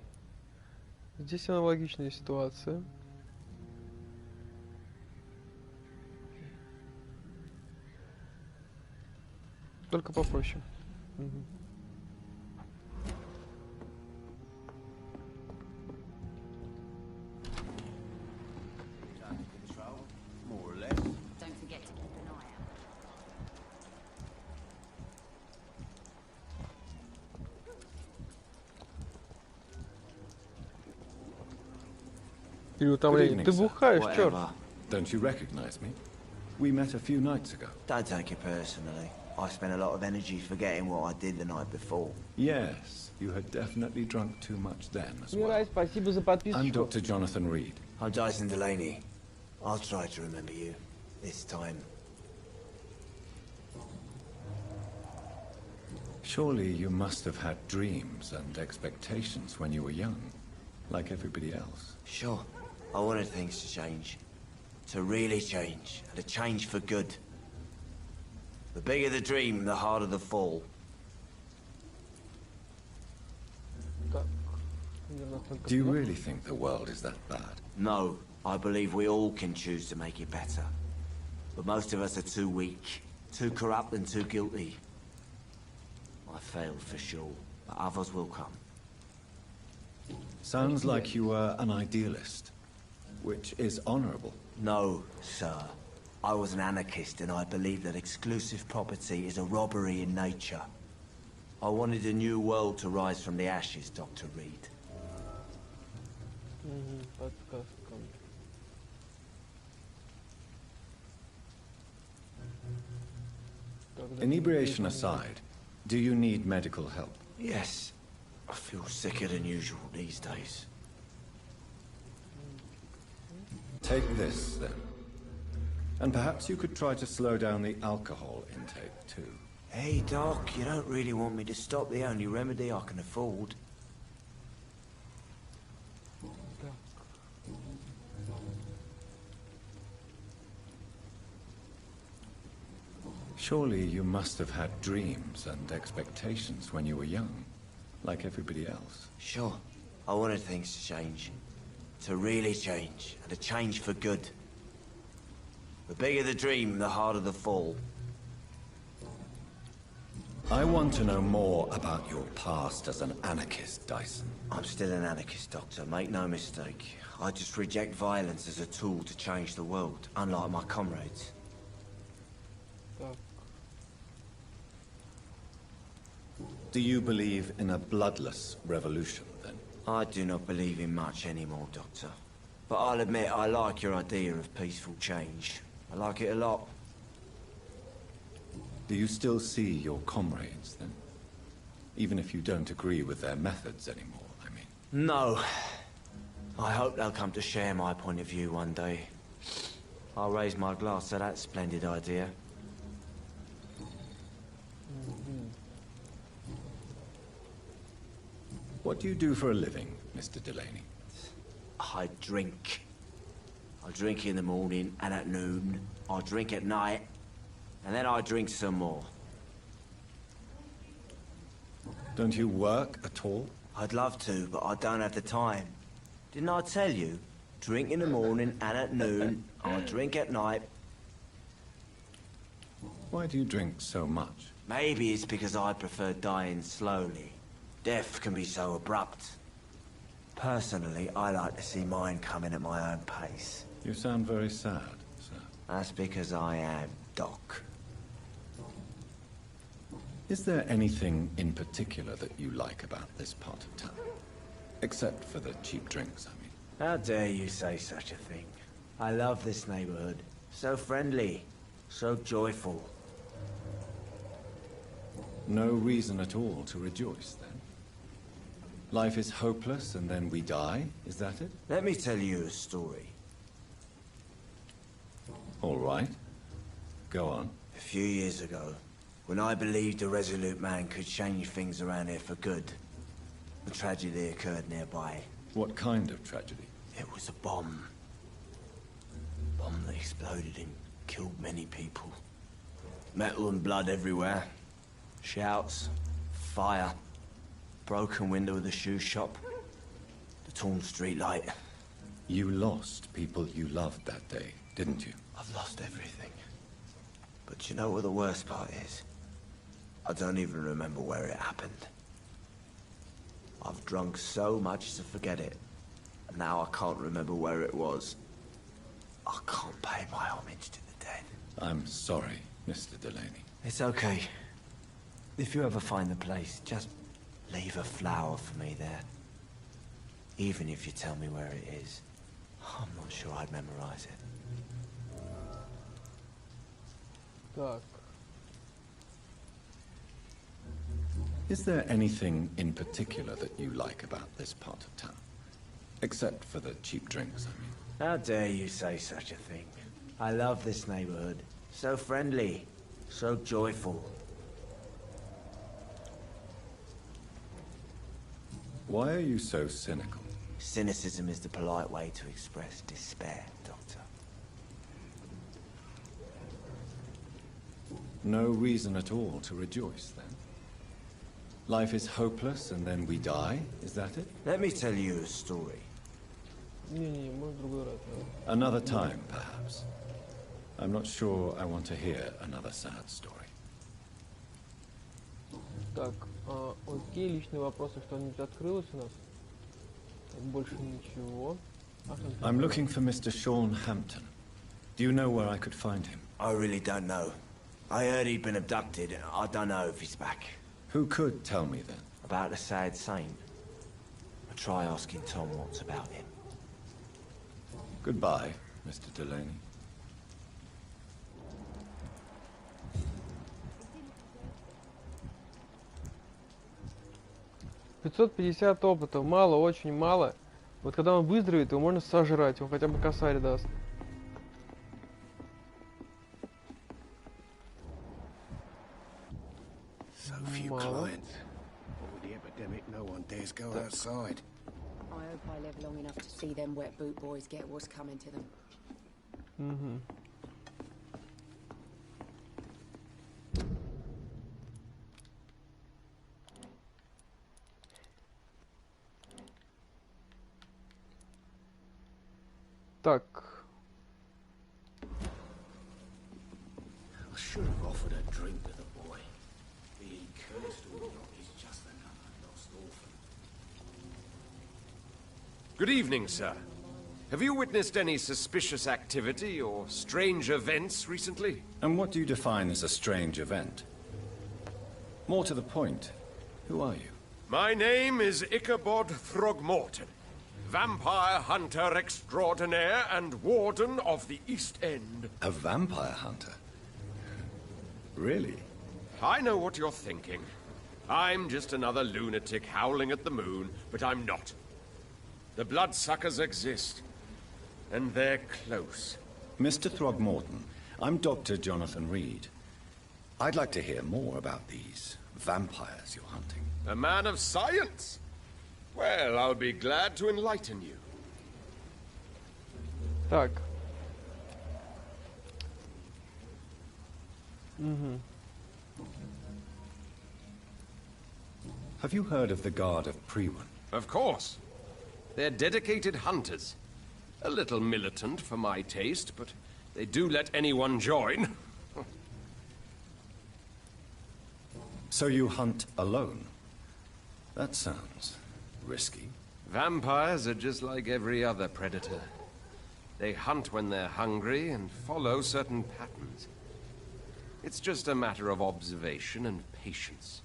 Здесь аналогичная ситуация. Только попроще. Угу. Don't forget to keep an eye out. Переутомление. Ты бухаешь, черт. Don't you recognize me? We met a few nights ago. Don't take it personally. I spent a lot of energy forgetting what I did the night before. Yes, you had definitely drunk too much then as well. Мирай, спасибо за подписку. I'm Dr. Jonathan Reed. I'm Dyson Delaney. I'll try to remember you. This time. Surely you must have had dreams and expectations when you were young, like everybody else. Sure. I wanted things to change. To really change. And to change for good. The bigger the dream, the harder the fall. Do you really think the world is that bad? No. I believe we all can choose to make it better. But most of us are too weak. Too corrupt and too guilty. I failed for sure. But others will come. Sounds like you were an idealist, which is honorable. No, sir. I was an anarchist and I believed that exclusive property is a robbery in nature. I wanted a new world to rise from the ashes, Dr. Reed. Inebriation aside, do you need medical help? Yes. I feel sicker than usual these days. Take this, then. And perhaps you could try to slow down the alcohol intake, too. Hey, Doc, you don't really want me to stop the only remedy I can afford. Surely you must have had dreams and expectations when you were young, like everybody else. Sure. I wanted things to change. To really change, and to change for good. The bigger the dream, the harder the fall. I want to know more about your past as an anarchist, Dyson. I'm still an anarchist, Doctor, make no mistake. I just reject violence as a tool to change the world, unlike my comrades. Do you believe in a bloodless revolution, then? I do not believe in much anymore, Doctor. But I'll admit I like your idea of peaceful change. I like it a lot. Do you still see your comrades, then? Even if you don't agree with their methods anymore, I mean. No. I hope they'll come to share my point of view one day. I'll raise my glass to that splendid idea. What do you do for a living, Mr. Delaney? I drink. I drink in the morning and at noon. I drink at night. And then I drink some more. Don't you work at all? I'd love to, but I don't have the time. Didn't I tell you? Drink in the morning and at noon. I drink at night. Why do you drink so much? Maybe it's because I prefer dying slowly. Death can be so abrupt. Personally, I like to see mine coming at my own pace. You sound very sad, sir. That's because I am, Doc. Is there anything in particular that you like about this part of town? Except for the cheap drinks, I mean. How dare you say such a thing? I love this neighborhood. So friendly. So joyful. No reason at all to rejoice, then? Life is hopeless and then we die, is that it? Let me tell you a story. All right. Go on. A few years ago, when I believed a resolute man could change things around here for good, a tragedy occurred nearby. What kind of tragedy? It was a bomb. A bomb that exploded and killed many people. Metal and blood everywhere. Shouts, fire, broken window of the shoe shop, the torn street light. You lost people you loved that day, didn't you? I've lost everything. But you know what the worst part is? I don't even remember where it happened. I've drunk so much to forget it. And now I can't remember where it was. I can't pay my homage to the dead. I'm sorry, Mr. Delaney. It's okay. If you ever find the place, just leave a flower for me there. Even if you tell me where it is. I'm not sure I'd memorize it. Так. Is there anything in particular that you like about this part of town? Except for the cheap drinks, I mean. How dare you say such a thing? I love this neighborhood. So friendly. So joyful. Why are you so cynical? Cynicism is the polite way to express despair, Doctor. No reason at all to rejoice, then? Life is hopeless and then we die, is that it? Let me tell you a story. Не, может в другой раз. Another time, perhaps. I'm not sure I want to hear another sad story. Так, окей, личные вопросы, что-нибудь открылось у нас? Так, больше ничего. I'm looking for Mr. Sean Hampton. Do you know where I could find him? I really don't know. I heard he'd been abducted. I don't know if he's back. Who could tell me then? About the sad saint. I'll try asking Tom what's about him. Goodbye, Mr. Delaney. $550 опыта. Мало, очень мало. Вот когда он выздоровеет, его можно сожрать. Он хотя бы косарь даст. So few clients. With the epidemic, no one dares go outside. I hope I live long enough to see them wet boot boys get what's coming to them. Угу. Так. I should have offered a drink to the boy. Being cursed or not, he's just another lost orphan. Good evening, sir. Have you witnessed any suspicious activity or strange events recently? And what do you define as a strange event? More to the point, who are you? My name is Ichabod Throgmorton, vampire hunter extraordinaire and warden of the East End. A vampire hunter? Really? I know what you're thinking. I'm just another lunatic howling at the moon, but I'm not. The bloodsuckers exist, and they're close. Mr. Throgmorton, I'm Dr. Jonathan Reed. I'd like to hear more about these vampires you're hunting. A man of science. Well, I'll be glad to enlighten you. Так. Угу. Have you heard of the Guard of Prewin? Of course. They're dedicated hunters. A little militant for my taste, but they do let anyone join. So you hunt alone? That sounds risky. Vampires are just like every other predator. They hunt when they're hungry and follow certain patterns. It's just a matter of observation and patience.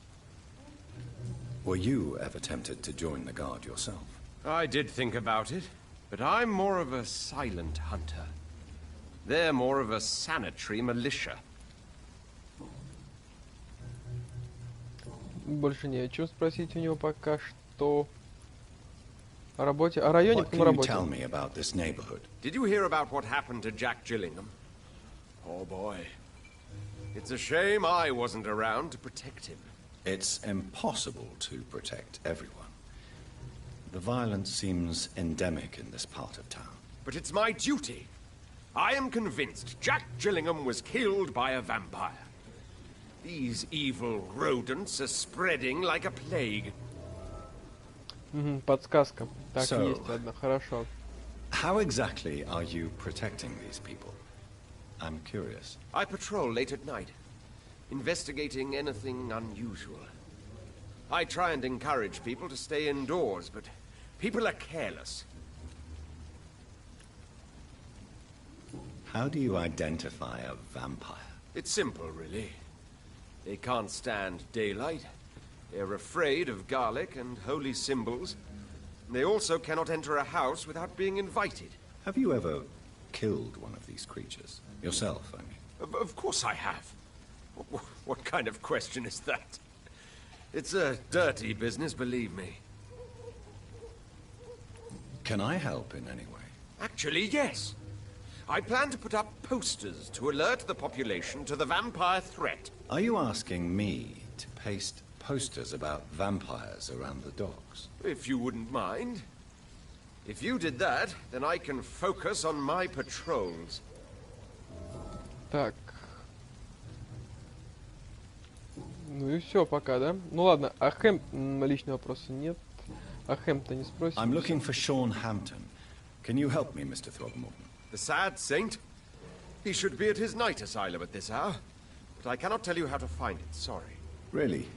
Were you ever tempted to join the Guard yourself? I did think about it, but I'm more of a silent hunter. They're more of a sanitary militia. Больше не о чем спросить у него пока что. О работе, о районе, What can you tell me about this neighborhood? Did you hear about what happened to Jack Gillingham? Oh boy. It's a shame I wasn't around to protect him. It's impossible to protect everyone. The violence seems endemic in this part of town. But it's my duty. I am convinced Jack Gillingham was killed by a vampire. These evil rodents are spreading like a plague. Подсказка. Так, So, есть одна, хорошо. How exactly are you protecting these people? I'm curious. I patrol late at night, investigating anything unusual. I try and encourage people to stay indoors, but people are careless. How do you identify a vampire? It's simple, really. They can't stand daylight. They're afraid of garlic and holy symbols. They also cannot enter a house without being invited. Have you ever killed one of these creatures? Yourself, I mean. Of course I have. What kind of question is that? It's a dirty business, believe me. Can I help in any way? Actually, yes. I plan to put up posters to alert the population to the vampire threat. Are you asking me to paste posters about vampires around the docks? If you wouldn't mind. If you did that, then I can focus on my patrols. Так. Ну и все пока, да? Ну ладно, а Хэм... Личного вопроса нет. А Хэм-то не спросит. I'm looking for Sean Hampton. Can you help me, Mr. Throgmorton? The sad saint? He should be at his night asylum at this hour. But I cannot tell you how to find it, sorry. Really?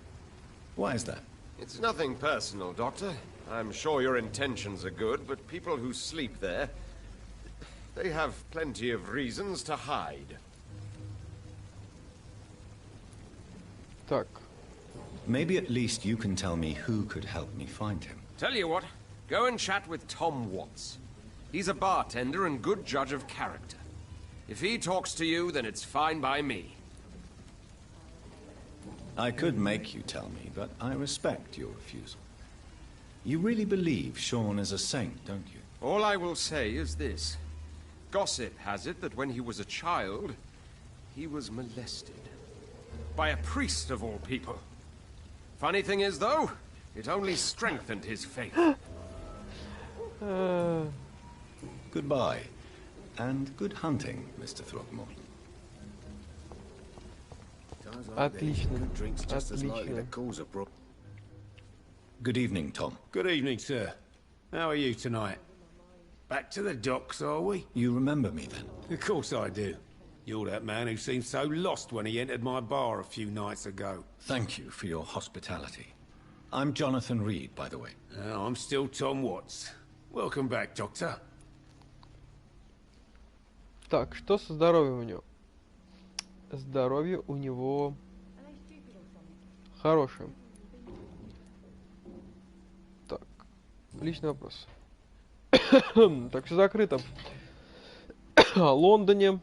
Why is that? It's nothing personal, Doctor. I'm sure your intentions are good, but people who sleep there... they have plenty of reasons to hide. Так. Maybe at least you can tell me who could help me find him. Tell you what, go and chat with Tom Watts. He's a bartender and good judge of character. If he talks to you, then it's fine by me. I could make you tell me, but I respect your refusal. You really believe Sean is a saint, don't you? All I will say is this. Gossip has it that when he was a child, he was molested. By a priest of all people. Funny thing is, though, it only strengthened his faith. Goodbye. And good hunting, Mr. Throgmorton. Отлично. Отлично. Good evening, Tom. Good evening, sir. How are you tonight? Back to the docks, are we? You remember me, then? Of course I do. You're that man who seemed so lost when he entered my bar a few nights ago. Thank you for your hospitality. I'm Jonathan Reed, by the way. I'm still Tom Watts. Welcome back, Doctor. Так, что со здоровьем у него? Здоровье у него хорошее. Так, личный вопрос. Так, все закрыто. О Лондоне.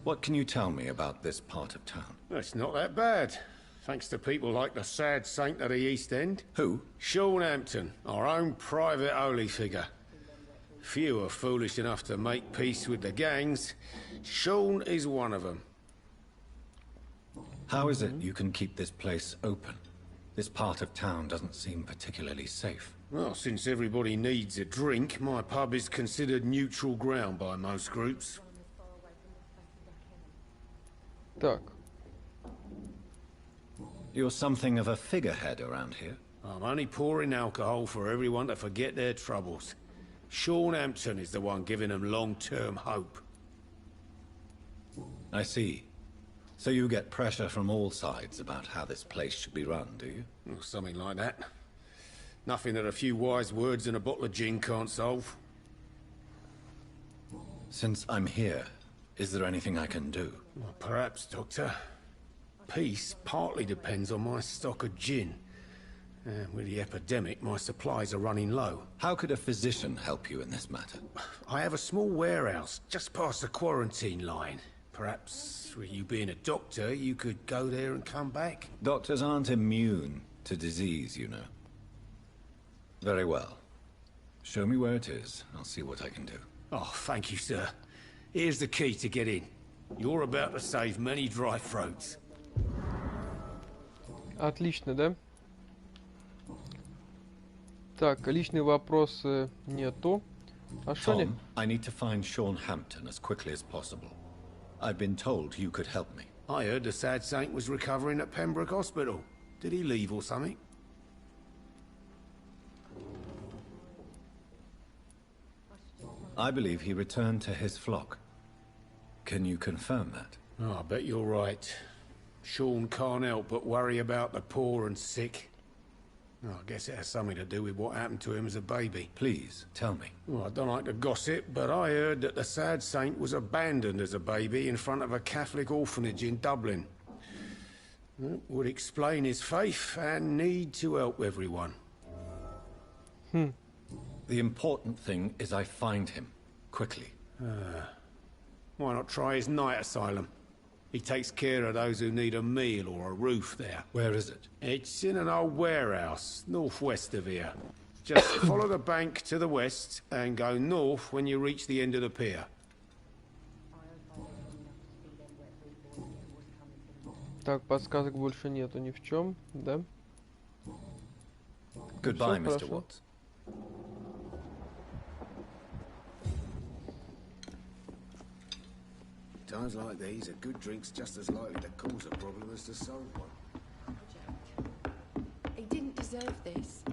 What can you tell me about this part of town? It's not that bad. Thanks to people like the sad saint of the East End. Who? Sean Hampton, our own private holy figure. Few are foolish enough to make peace with the gangs. Sean is one of them. How is it you can keep this place open? This part of town doesn't seem particularly safe. Well, since everybody needs a drink, my pub is considered neutral ground by most groups. Так. You're something of a figurehead around here. I'm only pouring alcohol for everyone to forget their troubles. Sean Hampton is the one giving them long-term hope. I see. So you get pressure from all sides about how this place should be run, do you? Well, something like that. Nothing that a few wise words and a bottle of gin can't solve. Since I'm here, is there anything I can do? Well, perhaps, Doctor. Peace partly depends on my stock of gin. With the epidemic, my supplies are running low. How could a physician help you in this matter? I have a small warehouse just past the quarantine line. Perhaps, with you being a doctor, you could go there and come back? Doctors aren't immune to disease, you know. Very well. Show me where it is. I'll see what I can do. Oh, thank you, sir. Here's the key to get in. You're about to save many dry throats. Отлично, да? Так, личные вопросы нету. А что Tom, I need to find Sean Hampton as quickly as possible. I've been told you could help me. I heard the sad saint was recovering at Pembroke Hospital. Did he leave or something? I believe he returned to his flock. Can you confirm that? Oh, I bet you're right. Sean can't help but worry about the poor and sick. Oh, I guess it has something to do with what happened to him as a baby. Please, tell me. Well, I don't like to gossip, but I heard that the sad saint was abandoned as a baby in front of a Catholic orphanage in Dublin. That would explain his faith and need to help everyone. The important thing is I find him, quickly. Why not try his night asylum? He takes care of those who need a meal or a roof there. Where is it? It's in an old warehouse, northwest of here. Just follow the bank to the west and go north when you reach the end of the pier. Так, подсказок больше нету ни в чем, да? Goodbye, Всё Mr. хорошо. Watts. Times like these, a good drink's just as likely to cause a problem as to solve one. He didn't deserve this.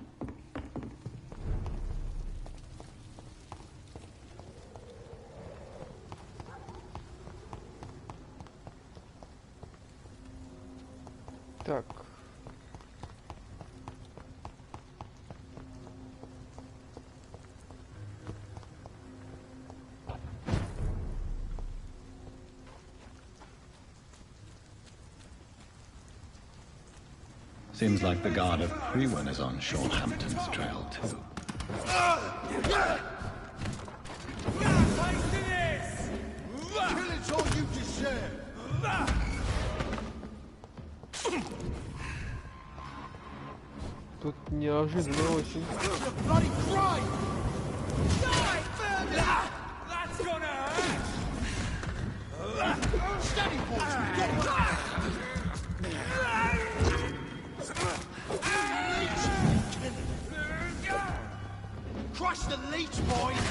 Так. Seems like the guard of Prewin is on Sean Hampton's trail, too. Killing's all you deserve. Тут неожиданно очень. Bloody crime! Die, vermin! That's gonna hurt! Steady, boys! Get back! Crush the leech, boys!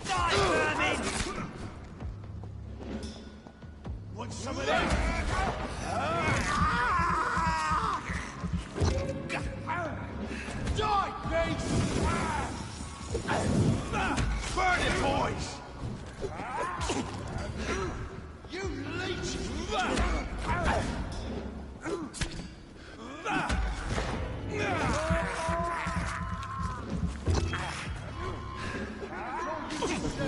Die, vermin! Want some of that? Die, beast! Burn it, boys! You leech!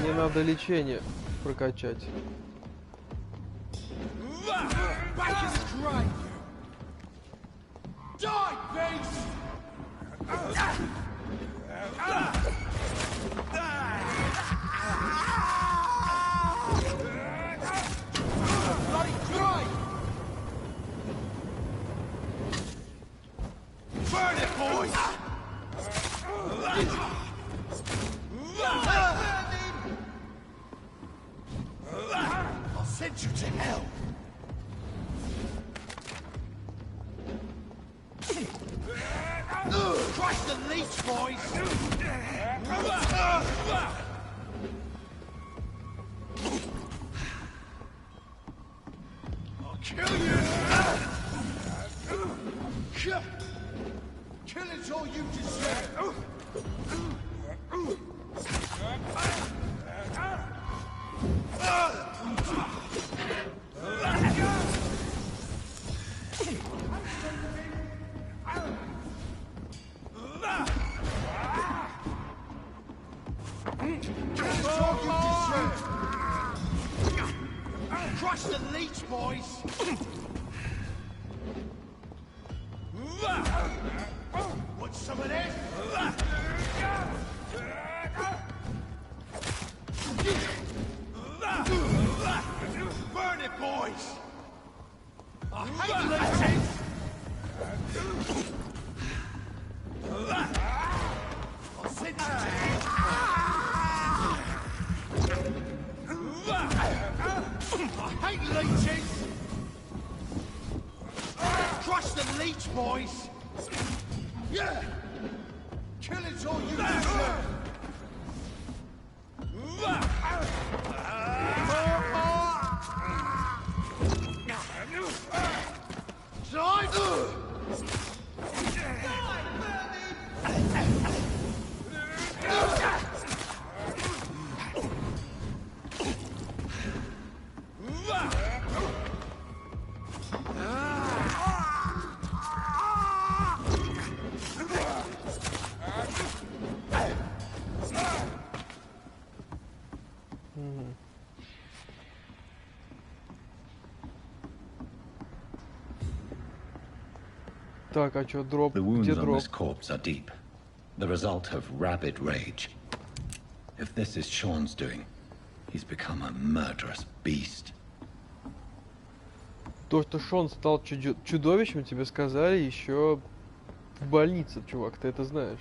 Мне надо лечение прокачать. Back is great! Die, beast! Bloody great! Burn it, boys! I'll send you to hell! leech, boys! I'll kill you! Killing's all you deserve! Crush the leech, boys! Want some of this? Burn it, boys! I hate leeches! I'll send you I hate leeches! Crush the leech, boys! Yeah! Killing's all you deserve! Так, а чё, дроп? The wounds Где on дроп? this corpse are deep, the result of rabid rage. If this is Sean's doing, he's become a murderous beast. То, что Шон стал чудовищем, тебе сказали еще в больнице, чувак, ты это знаешь.